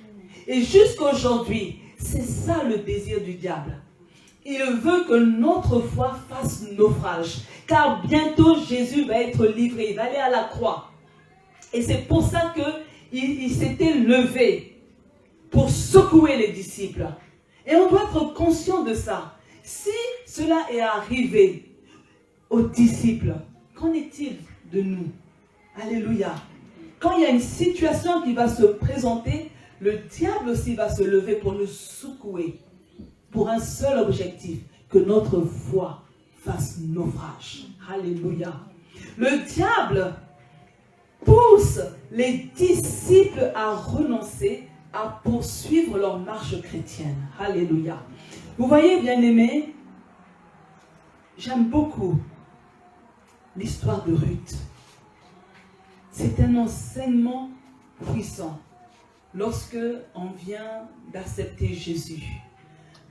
Et jusqu'aujourd'hui, c'est ça le désir du diable. Il veut que notre foi fasse naufrage. Car bientôt Jésus va être livré. Il va aller à la croix. Et c'est pour ça qu'il s'était levé pour secouer les disciples. Et on doit être conscient de ça. Si cela est arrivé aux disciples, qu'en est-il de nous? Alléluia. Quand il y a une situation qui va se présenter, le diable aussi va se lever pour nous secouer. Pour un seul objectif, que notre foi fasse naufrage. Alléluia. Le diable pousse les disciples à renoncer, à poursuivre leur marche chrétienne. Alléluia. Vous voyez, bien-aimés, j'aime beaucoup l'histoire de Ruth. C'est un enseignement puissant lorsque on vient d'accepter Jésus.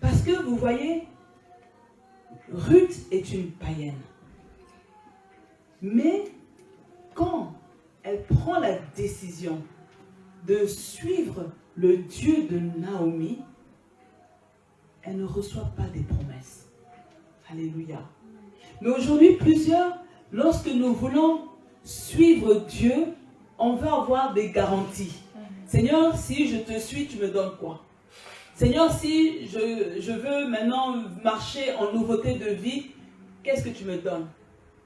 Parce que vous voyez, Ruth est une païenne. Mais quand elle prend la décision de suivre le Dieu de Naomi, elle ne reçoit pas des promesses. Alléluia. Mais aujourd'hui, plusieurs, lorsque nous voulons suivre Dieu, on veut avoir des garanties. Seigneur, si je te suis, tu me donnes quoi? Seigneur, si je veux maintenant marcher en nouveauté de vie, qu'est-ce que tu me donnes?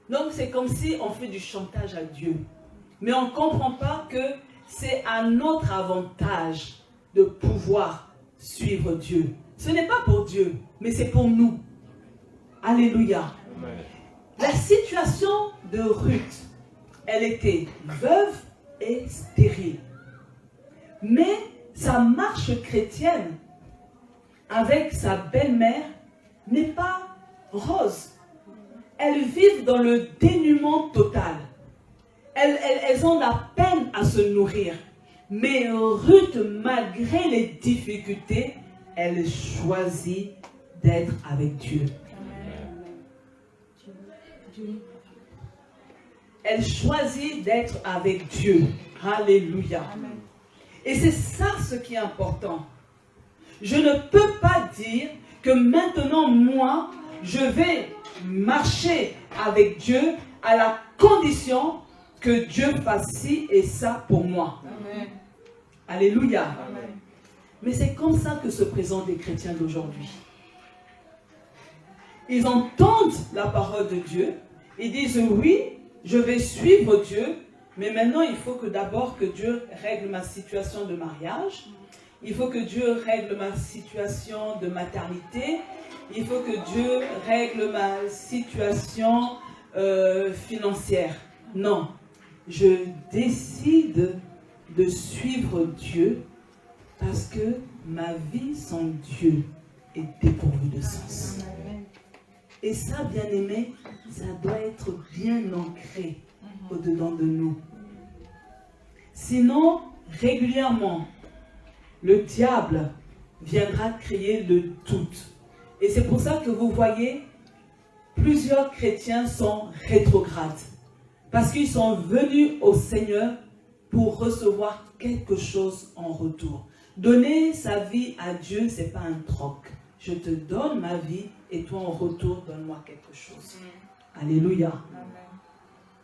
Donc, c'est comme si on fait du chantage à Dieu. Mais on ne comprend pas que c'est à notre avantage de pouvoir suivre Dieu. Ce n'est pas pour Dieu, mais c'est pour nous. Alléluia. Amen. La situation de Ruth, elle était veuve et stérile. Mais sa marche chrétienne avec sa belle-mère n'est pas rose. Elles vivent dans le dénuement total. Elles ont la peine à se nourrir. Mais Ruth, malgré les difficultés, elle choisit d'être avec Dieu. Elle choisit d'être avec Dieu. Alléluia. Et c'est ça ce qui est important. Je ne peux pas dire que maintenant, moi, je vais marcher avec Dieu à la condition que Dieu fasse ci et ça pour moi. Amen. Alléluia. Amen. Mais c'est comme ça que se présentent les chrétiens d'aujourd'hui. Ils entendent la parole de Dieu, Ils disent oui, je vais suivre Dieu, mais maintenant il faut que d'abord que Dieu règle ma situation de mariage. Il faut que Dieu règle ma situation de maternité. Il faut que Dieu règle ma situation financière. Non, je décide de suivre Dieu parce que ma vie sans Dieu est dépourvue de sens. Et ça, bien aimé, ça doit être bien ancré au-dedans de nous. Sinon, régulièrement, le diable viendra créer le doute. Et c'est pour ça que vous voyez, plusieurs chrétiens sont rétrogrades. Parce qu'ils sont venus au Seigneur pour recevoir quelque chose en retour. Donner sa vie à Dieu, ce n'est pas un troc. Je te donne ma vie et toi en retour, donne-moi quelque chose. Alléluia.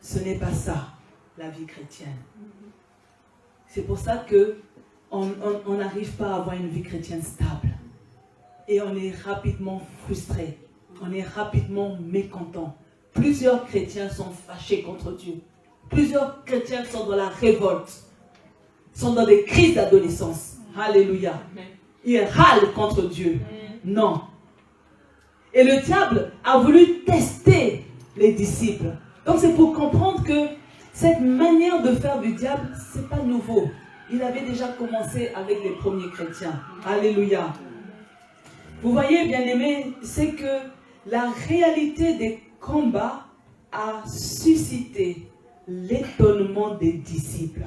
Ce n'est pas ça, la vie chrétienne. C'est pour ça qu'on n'arrive pas à avoir une vie chrétienne stable. Et on est rapidement frustré. On est rapidement mécontent. Plusieurs chrétiens sont fâchés contre Dieu. Plusieurs chrétiens sont dans la révolte. Sont dans des crises d'adolescence. Alléluia. Ils râlent contre Dieu. Non. Et le diable a voulu tester les disciples. Donc c'est pour comprendre que cette manière de faire du diable, ce n'est pas nouveau. Il avait déjà commencé avec les premiers chrétiens. Alléluia. Vous voyez, bien aimés, c'est que la réalité des combats a suscité l'étonnement des disciples.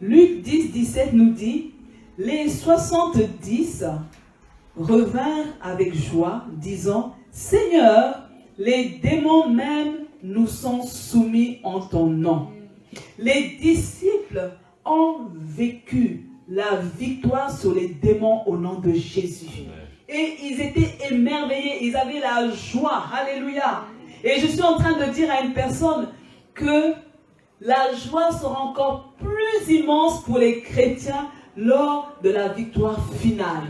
Luc 10, 17 nous dit, « Les 70 revinrent avec joie, disant, « Seigneur, les démons même nous sont soumis en ton nom. » Les disciples ont vécu la victoire sur les démons au nom de Jésus. Et ils étaient émerveillés, ils avaient la joie. Alléluia. Et je suis en train de dire à une personne que la joie sera encore plus immense pour les chrétiens lors de la victoire finale.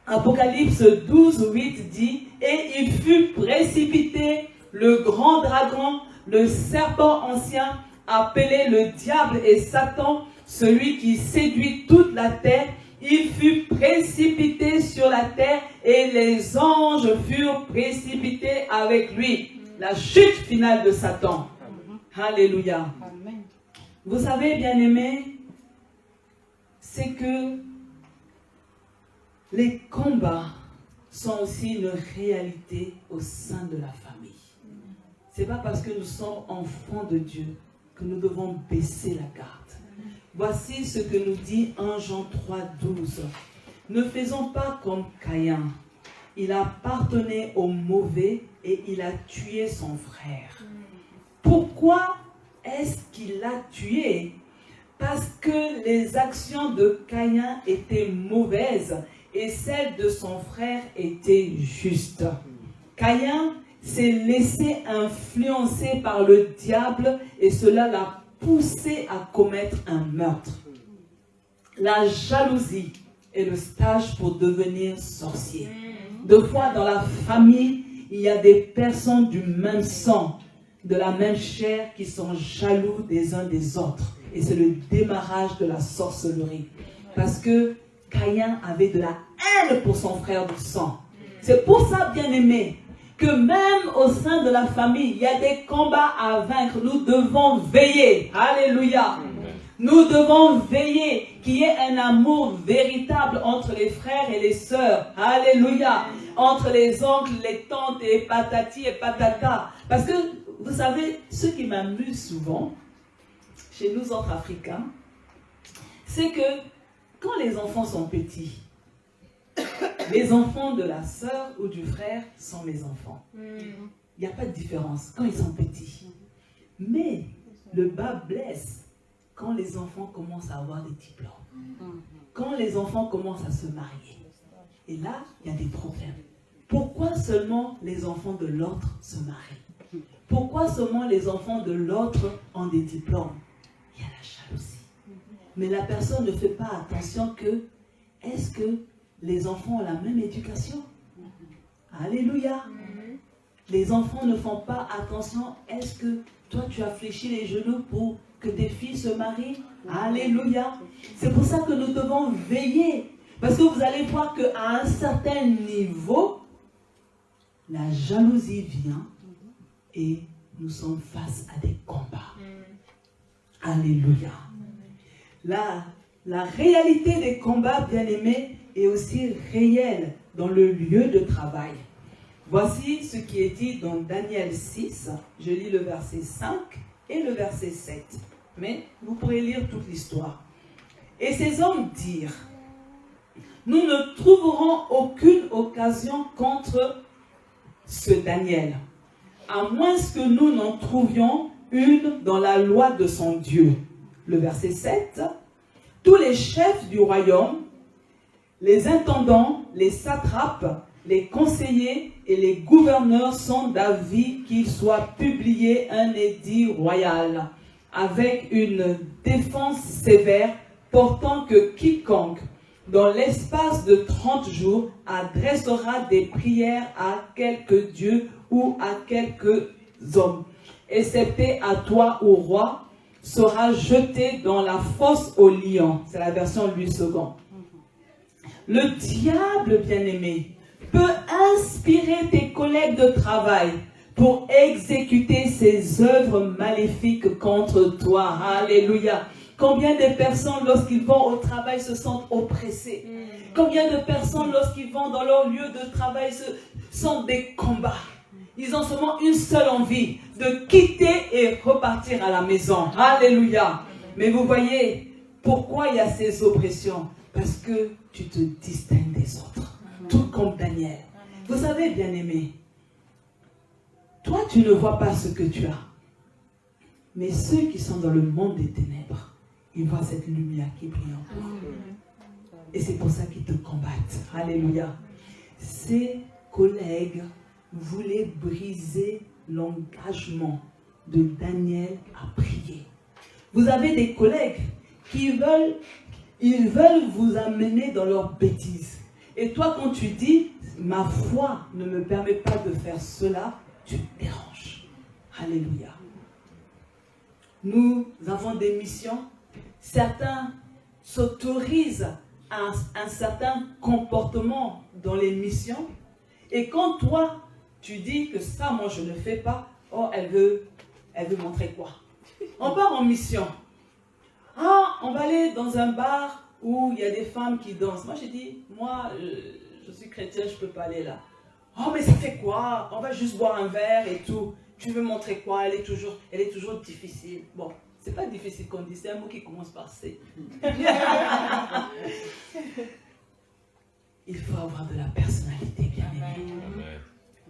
Apocalypse 12, 8 dit, « Et il fut précipité le grand dragon, le serpent ancien, appelé le diable et Satan, celui qui séduit toute la terre. Il fut précipité sur la terre et les anges furent précipités avec lui. » La chute finale de Satan. Alléluia. Amen. Vous savez, bien-aimés, c'est que les combats sont aussi une réalité au sein de la famille. Ce n'est pas parce que nous sommes enfants de Dieu que nous devons baisser la garde. Voici ce que nous dit 1 Jean 3, 12. Ne faisons pas comme Caïn. Il appartenait au mauvais et il a tué son frère. Pourquoi est-ce qu'il l'a tué? Parce que les actions de Caïn étaient mauvaises et celles de son frère étaient justes. Caïn s'est laissé influencer par le diable et cela l'a poussé à commettre un meurtre. La jalousie est le stage pour devenir sorcier. Deux fois dans la famille, il y a des personnes du même sang, de la même chair, qui sont jaloux des uns des autres. Et c'est le démarrage de la sorcellerie. Parce que Caïn avait de la haine pour son frère du sang. C'est pour ça, bien aimé, que même au sein de la famille, il y a des combats à vaincre. Nous devons veiller. Alléluia. Nous devons veiller qu'il y ait un amour véritable entre les frères et les sœurs. Alléluia. Entre les oncles, les tantes et patati et patata. Parce que, vous savez, ce qui m'amuse souvent, chez nous autres Africains, c'est que quand les enfants sont petits, les enfants de la sœur ou du frère sont mes enfants. Il n'y a pas de différence quand ils sont petits. Mais le bas blesse quand les enfants commencent à avoir des diplômes. Quand les enfants commencent à se marier. Et là, il y a des problèmes. Pourquoi seulement les enfants de l'autre se marient? Pourquoi seulement les enfants de l'autre ont des diplômes? Il y a la jalousie. Mais la personne ne fait pas attention que, est-ce que les enfants ont la même éducation? Alléluia. les enfants ne font pas attention. Est-ce que toi, tu as fléchi les genoux pour que tes filles se marient? Alléluia. C'est pour ça que nous devons veiller. Parce que vous allez voir qu'à un certain niveau, la jalousie vient et nous sommes face à des combats. Alléluia. La réalité des combats, bien-aimés, est aussi réelle dans le lieu de travail. Voici ce qui est dit dans Daniel 6. Je lis le verset 5 et le verset 7. Mais vous pourrez lire toute l'histoire. Et ces hommes dirent, nous ne trouverons aucune occasion contre ce Daniel, à moins que nous n'en trouvions une dans la loi de son Dieu. Le verset 7. Tous les chefs du royaume, les intendants, les satrapes, les conseillers et les gouverneurs sont d'avis qu'il soit publié un édit royal avec une défense sévère portant que quiconque, dans l'espace de 30 jours, adressera des prières à quelque dieu ou à quelques hommes, excepté à toi, ô roi, sera jeté dans la fosse aux lions. C'est la version Louis II. Le diable, bien-aimé, peut inspirer tes collègues de travail pour exécuter ses œuvres maléfiques contre toi. Alléluia. Combien de personnes, lorsqu'ils vont au travail, se sentent oppressés? Combien de personnes, lorsqu'ils vont dans leur lieu de travail, sentent des combats? Ils ont seulement une seule envie, de quitter et repartir à la maison. Alléluia. Mais vous voyez, pourquoi il y a ces oppressions? Parce que tu te distingues des autres. Tout comme Daniel. Vous savez, bien-aimé, toi, tu ne vois pas ce que tu as. Mais ceux qui sont dans le monde des ténèbres, ils voient cette lumière qui brille en toi. Et c'est pour ça qu'ils te combattent. Alléluia. Ces collègues voulaient briser l'engagement de Daniel à prier. Vous avez des collègues qui veulent vous amener dans leurs bêtises. Et toi, quand tu dis, ma foi ne me permet pas de faire cela, tu te déranges. Alléluia. Nous avons des missions. Certains s'autorisent un certain comportement dans les missions. Et quand toi, tu dis que ça, moi, je ne fais pas, oh, elle veut montrer quoi? On part en mission. Ah, on va aller dans un bar où il y a des femmes qui dansent. Moi, j'ai dit, moi, je suis chrétienne, je ne peux pas aller là. Oh, mais ça fait quoi? On va juste boire un verre et tout. Tu veux montrer quoi? Elle est toujours difficile. Bon, c'est pas difficile qu'on dit, c'est un mot qui commence par C. Il faut avoir de la personnalité, bien aimé.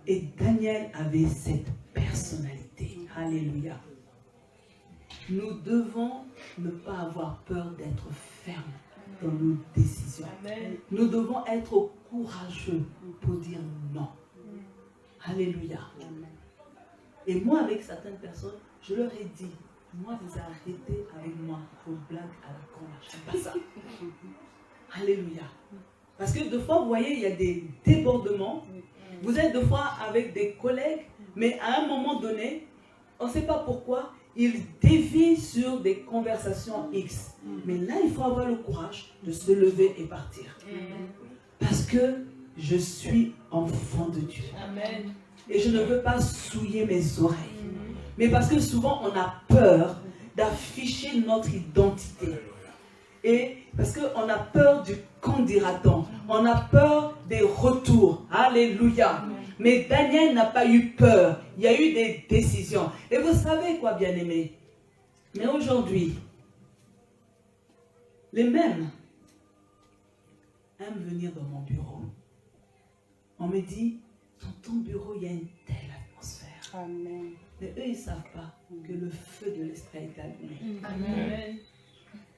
Et Daniel avait cette personnalité. Alléluia. Nous devons ne pas avoir peur d'être fermes dans nos décisions. Amen. Nous devons être courageux pour dire non. Alléluia. Amen. Et moi, avec certaines personnes, je leur ai dit, moi, vous arrêtez avec moi vos blagues à la con. Je n'aime pas ça. Alléluia. Parce que deux fois, vous voyez, il y a des débordements. Vous êtes deux fois avec des collègues, mais à un moment donné, on ne sait pas pourquoi, ils dévient sur des conversations X. Mais là, il faut avoir le courage de se lever et partir. Parce que je suis enfant de Dieu. Amen. Et je ne veux pas souiller mes oreilles. Mais parce que souvent, on a peur d'afficher notre identité. Et parce qu'on a peur du qu'en dira-t-on. On a peur des retours. Alléluia. Mais Daniel n'a pas eu peur. Il y a eu des décisions. Et vous savez quoi, bien-aimés? Mais aujourd'hui, les mêmes aiment venir dans mon bureau. On me dit, dans ton bureau, il y a une telle atmosphère. Amen. Mais eux, ils ne savent pas que le feu de l'esprit est allumé. Amen.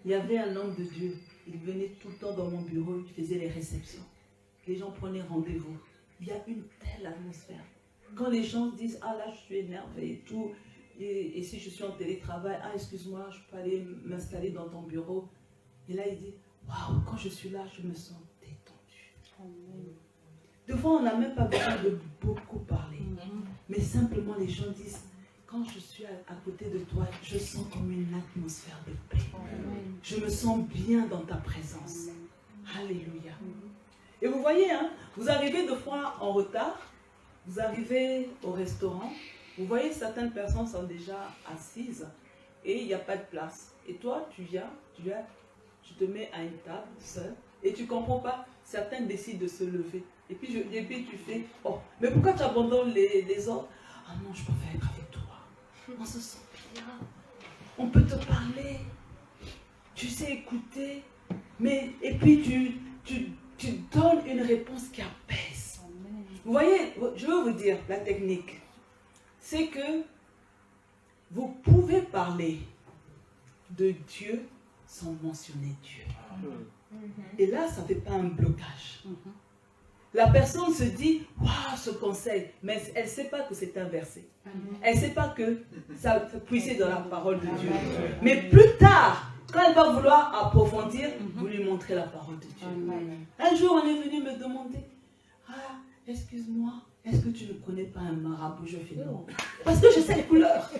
Il y avait un homme de Dieu. Il venait tout le temps dans mon bureau. Il faisait les réceptions. Les gens prenaient rendez-vous. Il y a une telle atmosphère. Quand les gens disent, ah là, je suis énervé et tout, et si je suis en télétravail, ah, excuse-moi, je peux aller m'installer dans ton bureau. Et là, il dit, waouh, quand je suis là, je me sens détendu. Amen. Des fois, on n'a même pas besoin de beaucoup parler. Mais simplement, les gens disent, quand je suis à côté de toi, je sens comme une atmosphère de paix. Je me sens bien dans ta présence. Alléluia. Et vous voyez, hein, vous arrivez deux fois en retard, vous arrivez au restaurant, vous voyez certaines personnes sont déjà assises et il n'y a pas de place. Et toi, tu viens, tu te mets à une table seul et tu ne comprends pas. Certains décident de se lever. Et puis tu fais, oh, mais pourquoi tu abandonnes les autres? Ah non, je préfère être avec toi. On se sent bien. On peut te parler. Tu sais écouter. Mais, et puis tu donnes une réponse qui apaise. Vous voyez, je veux vous dire, la technique, c'est que vous pouvez parler de Dieu sans mentionner Dieu. Et là, ça ne fait pas un blocage. La personne se dit, waouh, ce conseil, mais elle ne sait pas que c'est un verset. Elle ne sait pas que ça puisait dans la parole de Dieu. Mais plus tard, quand elle va vouloir approfondir, vous lui montrez la parole de Dieu. Un jour, on est venu me demander, ah, excuse-moi, est-ce que tu ne connais pas un marabout? Je fais non. Parce que je sais les couleurs.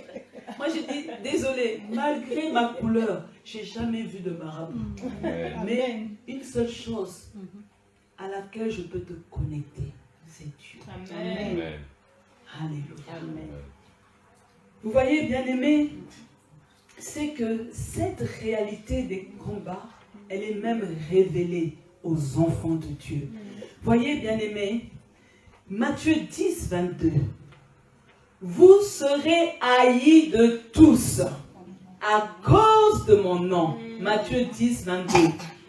Moi, j'ai dit, désolé, malgré ma couleur, je n'ai jamais vu de marabout. Mais une seule chose à laquelle je peux te connecter, c'est Dieu. Amen. Alléluia. Amen. Vous voyez, bien-aimés, c'est que cette réalité des combats, elle est même révélée aux enfants de Dieu. Voyez, bien-aimés, Matthieu 10, 22. Vous serez haïs de tous à cause de mon nom. Matthieu 10, 22.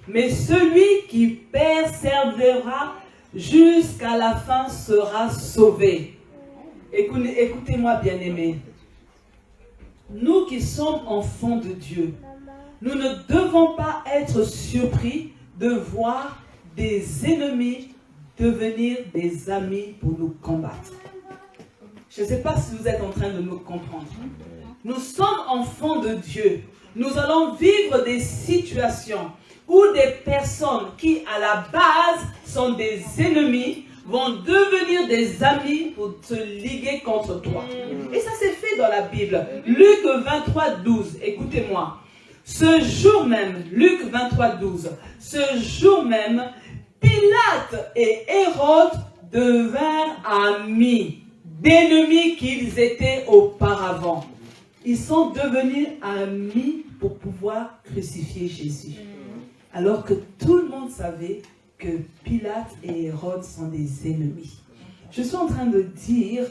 Mais celui qui persévérera jusqu'à la fin sera sauvé. Écoutez-moi, bien-aimés. Nous qui sommes enfants de Dieu, nous ne devons pas être surpris de voir des ennemis devenir des amis pour nous combattre. Je ne sais pas si vous êtes en train de me comprendre. Nous sommes enfants de Dieu. Nous allons vivre des situations où des personnes qui, à la base, sont des ennemis, vont devenir des amis pour se liguer contre toi. Et ça s'est fait dans la Bible. Luc 23, 12. Écoutez-moi. Ce jour même, Luc 23, 12. Ce jour même, Pilate et Hérode devinrent amis, d'ennemis qu'ils étaient auparavant. Ils sont devenus amis pour pouvoir crucifier Jésus. Alors que tout le monde savait que Pilate et Hérode sont des ennemis. Je suis en train de dire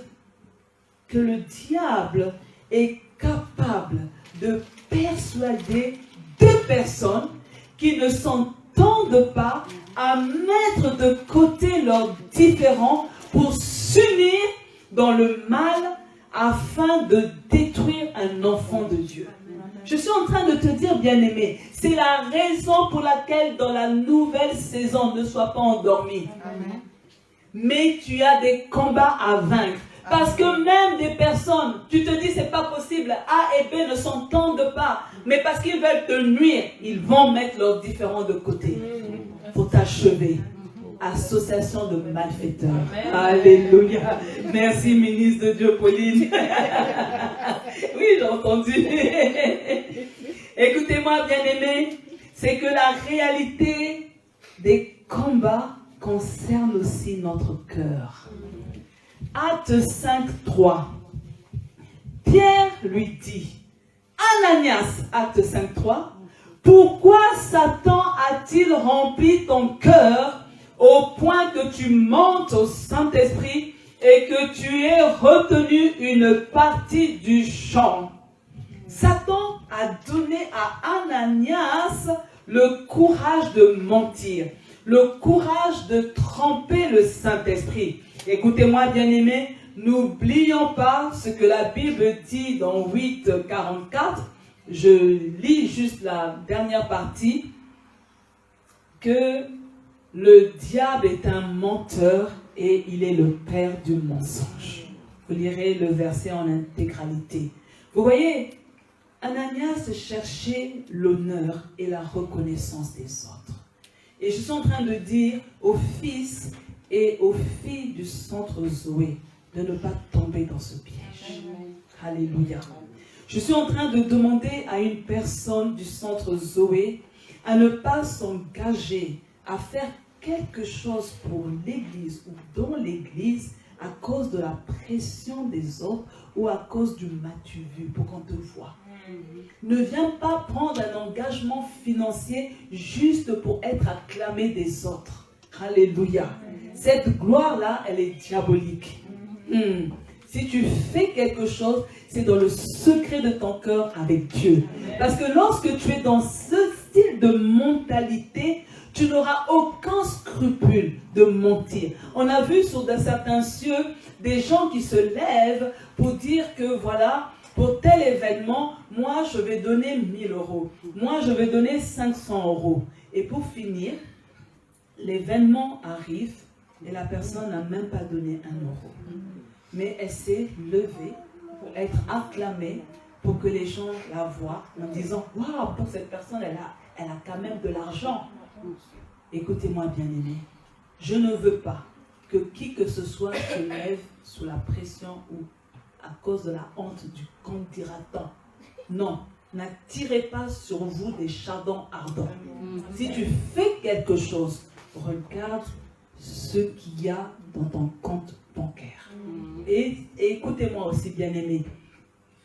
que le diable est capable de persuader deux personnes qui ne s'entendent pas à mettre de côté leurs différends pour s'unir dans le mal afin de détruire un enfant de Dieu. Je suis en train de te dire, bien-aimé, c'est la raison pour laquelle dans la nouvelle saison, ne sois pas endormi. Amen. Mais tu as des combats à vaincre. Parce que même des personnes, tu te dis c'est pas possible, A et B ne s'entendent pas. Mais parce qu'ils veulent te nuire, ils vont mettre leurs différends de côté pour t'achever. Association de malfaiteurs. Amen. Alléluia. Merci, ministre de Dieu, Pauline. Oui, j'ai entendu. Écoutez-moi, bien-aimés, c'est que la réalité des combats concerne aussi notre cœur. Acte 5, 3. Pierre lui dit, Ananias, Acte 5, 3, pourquoi Satan a-t-il rempli ton cœur au point que tu montes au Saint-Esprit et que tu aies retenu une partie du champ? Satan a donné à Ananias le courage de mentir, le courage de tromper le Saint-Esprit. Écoutez-moi, bien-aimés, n'oublions pas ce que la Bible dit dans 8, 44. Je lis juste la dernière partie, que le diable est un menteur et il est le père du mensonge. Vous lirez le verset en intégralité. Vous voyez, Ananias cherchait l'honneur et la reconnaissance des autres. Et je suis en train de dire aux fils et aux filles du centre Zoé de ne pas tomber dans ce piège. Alléluia. Je suis en train de demander à une personne du centre Zoé à ne pas s'engager à faire quelque chose pour l'église ou dans l'église à cause de la pression des autres ou à cause du m'as-tu vu pour qu'on te voie. Ne viens pas prendre un engagement financier juste pour être acclamé des autres. Alléluia. Cette gloire-là, elle est diabolique. Si tu fais quelque chose, c'est dans le secret de ton cœur avec Dieu. Parce que lorsque tu es dans ce style de mentalité, tu n'auras aucun scrupule de mentir. On a vu sur certains cieux des gens qui se lèvent pour dire que voilà, pour tel événement, moi je vais donner 1000 €. Moi je vais donner 500 €. Et pour finir, l'événement arrive et la personne n'a même pas donné 1 €. Mais elle s'est levée pour être acclamée, pour que les gens la voient en disant « Waouh, pour cette personne, elle a quand même de l'argent. » Écoutez-moi bien aimé, je ne veux pas que qui que ce soit se lève sous la pression ou à cause de la honte du qu'en dira-t-on. Non, n'attirez pas sur vous des chardons ardents. Si tu fais quelque chose, regarde ce qu'il y a dans ton compte bancaire. Et écoutez-moi aussi bien aimé,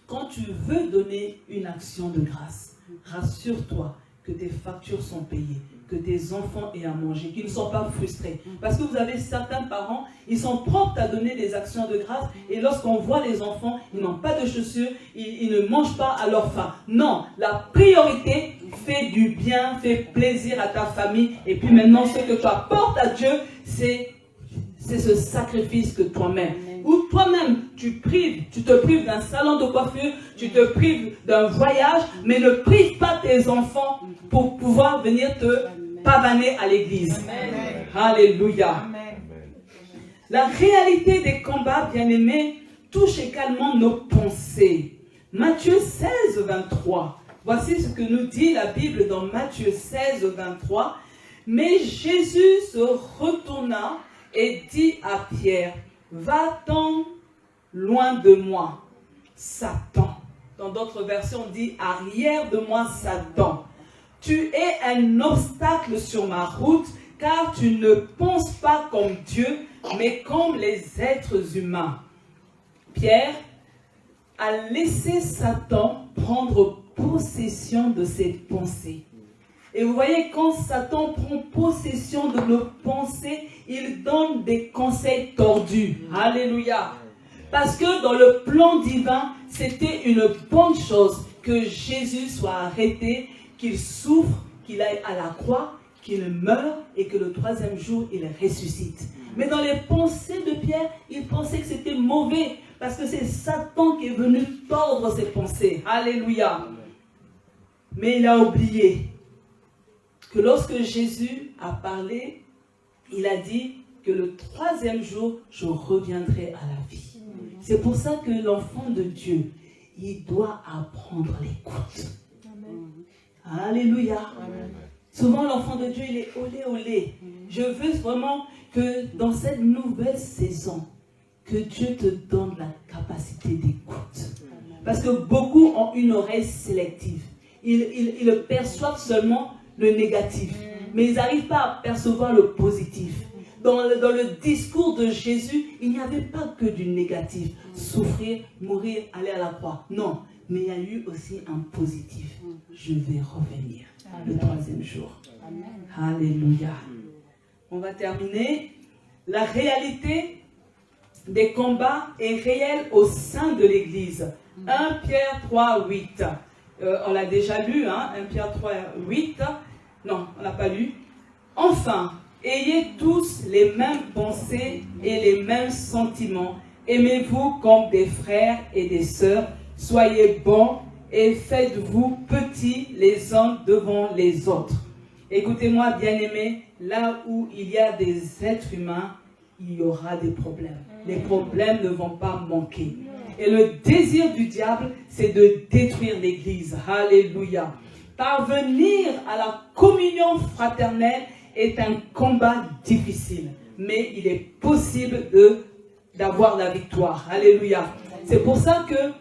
quand tu veux donner une action de grâce, rassure-toi que tes factures sont payées, que tes enfants aient à manger, qu'ils ne sont pas frustrés. Parce que vous avez certains parents, ils sont prompts à donner des actions de grâce et lorsqu'on voit les enfants, ils n'ont pas de chaussures, ils ne mangent pas à leur faim. Non, la priorité, fait du bien, fait plaisir à ta famille et puis maintenant ce que tu apportes à Dieu, c'est ce sacrifice que toi-même, ou toi-même tu te prives d'un salon de coiffure, tu te prives d'un voyage, mais ne prive pas tes enfants pour pouvoir venir te pavaner à l'église. Alléluia. Amen. La réalité des combats, bien-aimés, touche également nos pensées. Matthieu 16, 23. Voici ce que nous dit la Bible dans Matthieu 16, 23. Mais Jésus se retourna et dit à Pierre, va-t'en loin de moi, Satan. Dans d'autres versions, on dit arrière de moi, Satan. Tu es un obstacle sur ma route, car tu ne penses pas comme Dieu, mais comme les êtres humains. Pierre a laissé Satan prendre possession de ses pensées. Et vous voyez, quand Satan prend possession de nos pensées, il donne des conseils tordus. Alléluia. Parce que dans le plan divin, c'était une bonne chose que Jésus soit arrêté, qu'il souffre, qu'il aille à la croix, qu'il meure et que le 3e jour, il ressuscite. Mais dans les pensées de Pierre, il pensait que c'était mauvais parce que c'est Satan qui est venu tordre ses pensées. Alléluia. Mais il a oublié que lorsque Jésus a parlé, il a dit que le 3e jour, je reviendrai à la vie. C'est pour ça que l'enfant de Dieu, il doit apprendre l'écoute. Alléluia. Amen. Souvent, l'enfant de Dieu, il est olé, olé. Je veux vraiment que dans cette nouvelle saison, que Dieu te donne la capacité d'écoute. Parce que beaucoup ont une oreille sélective. Ils perçoivent seulement le négatif, mais ils n'arrivent pas à percevoir le positif. Dans le discours de Jésus, il n'y avait pas que du négatif. Souffrir, mourir, aller à la croix. Non, mais il y a eu aussi un positif. Je vais revenir le 3e jour. Amen. Alléluia. On va terminer. La réalité des combats est réelle au sein de l'Église. 1 Pierre 3, 8. On l'a déjà lu, hein? 1 Pierre 3, 8. Non, on n'a pas lu. Enfin, ayez tous les mêmes pensées et les mêmes sentiments. Aimez-vous comme des frères et des sœurs. Soyez bons et faites-vous petits les uns devant les autres. Écoutez-moi, bien-aimés, là où il y a des êtres humains, il y aura des problèmes. Les problèmes ne vont pas manquer. Et le désir du diable, c'est de détruire l'Église. Alléluia. Parvenir à la communion fraternelle est un combat difficile. mais il est possible d'avoir la victoire. Alléluia. C'est pour ça que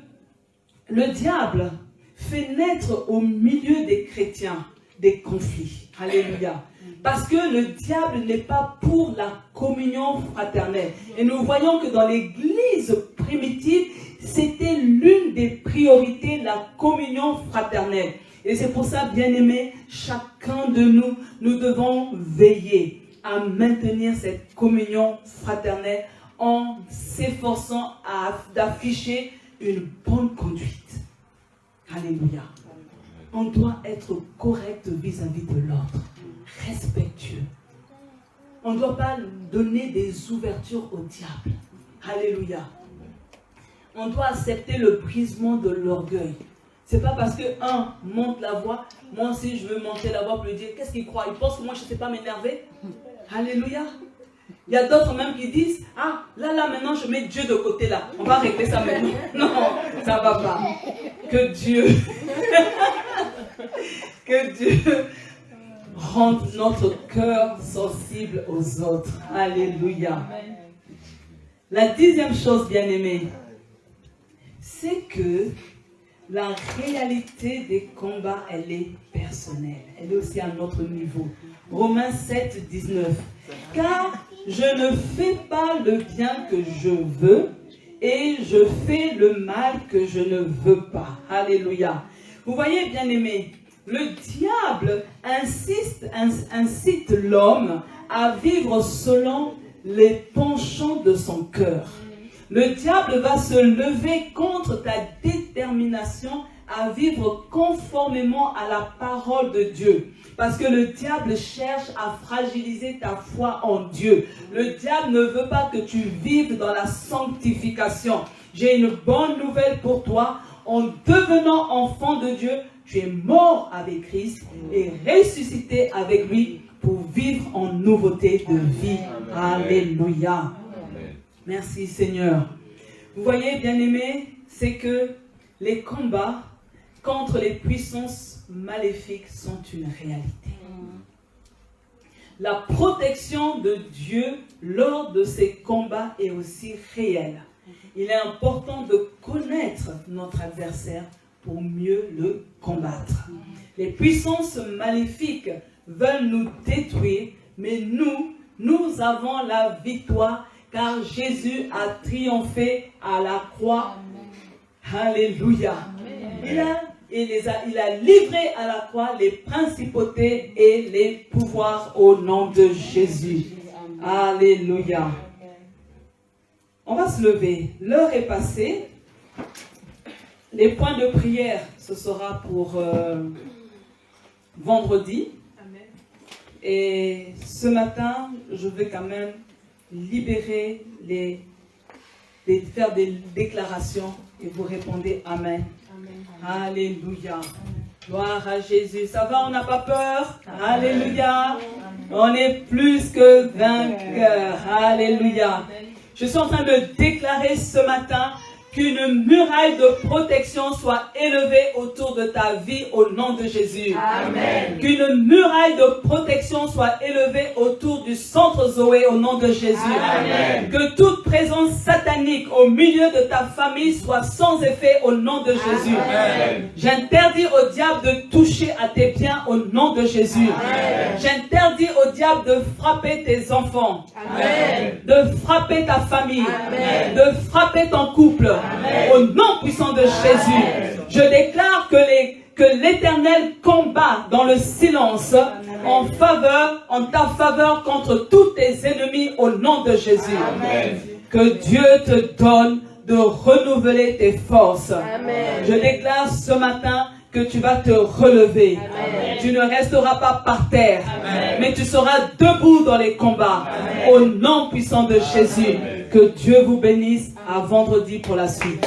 le diable fait naître au milieu des chrétiens des conflits. Alléluia. Parce que le diable n'est pas pour la communion fraternelle. Et nous voyons que dans l'église primitive, c'était l'une des priorités, la communion fraternelle. Et c'est pour ça, bien-aimés, chacun de nous, nous devons veiller à maintenir cette communion fraternelle en s'efforçant d'afficher une bonne conduite. Alléluia. On doit être correct vis-à-vis de l'autre, respectueux. On ne doit pas donner des ouvertures au diable. Alléluia. On doit accepter le brisement de l'orgueil. C'est pas parce qu'un monte la voix, moi aussi je veux monter la voix pour lui dire, qu'est-ce qu'il croit? Il pense que moi je ne sais pas m'énerver. Alléluia. Il y a d'autres même qui disent, ah, là maintenant je mets Dieu de côté là. On va régler ça maintenant. Non, ça ne va pas. Que Dieu rende notre cœur sensible aux autres. Alléluia. La 10e chose, bien-aimée, c'est que la réalité des combats, elle est personnelle. Elle est aussi à notre niveau. Romains 7, 19. Car je ne fais pas le bien que je veux et je fais le mal que je ne veux pas. Alléluia. Vous voyez, bien-aimés, le diable incite l'homme à vivre selon les penchants de son cœur. Le diable va se lever contre ta détermination à vivre conformément à la parole de Dieu. Parce que le diable cherche à fragiliser ta foi en Dieu. Le diable ne veut pas que tu vives dans la sanctification. J'ai une bonne nouvelle pour toi. En devenant enfant de Dieu, tu es mort avec Christ et ressuscité avec lui pour vivre en nouveauté de vie. Alléluia. Merci Seigneur. Vous voyez, bien-aimés, c'est que les combats contre les puissances maléfiques sont une réalité. La protection de Dieu lors de ces combats est aussi réelle. Il est important de connaître notre adversaire pour mieux le combattre. Les puissances maléfiques veulent nous détruire, mais nous avons la victoire car Jésus a triomphé à la croix. Alléluia. Il a livré à la croix les principautés et les pouvoirs au nom de Jésus. Alléluia. On va se lever. L'heure est passée. Les points de prière, ce sera pour vendredi. Et ce matin, je vais quand même libérer faire des déclarations et vous répondez Amen. Amen. Alléluia. Gloire à Jésus. Ça va, on n'a pas peur? Alléluia. On est plus que vainqueurs. Alléluia. Je suis en train de déclarer ce matin qu'une muraille de protection soit élevée autour de ta vie au nom de Jésus. Amen. Qu'une muraille de protection soit élevée autour du centre Zoé au nom de Jésus. Amen. Que toute présence satanique au milieu de ta famille soit sans effet au nom de Jésus. Amen. J'interdis au diable de toucher à tes biens au nom de Jésus. Amen. J'interdis au diable de frapper tes enfants. Amen. De frapper ta famille. Amen. De frapper ton couple. Amen. Au nom puissant de Jésus, je déclare que l'Éternel combat dans le silence en ta faveur contre tous tes ennemis au nom de Jésus. Amen. Que Dieu te donne de renouveler tes forces. Amen. Je déclare ce matin que tu vas te relever. Amen. Tu ne resteras pas par terre, Amen. Mais tu seras debout dans les combats. Amen. Au nom puissant de Jésus. Amen. Que Dieu vous bénisse. À vendredi pour la suite.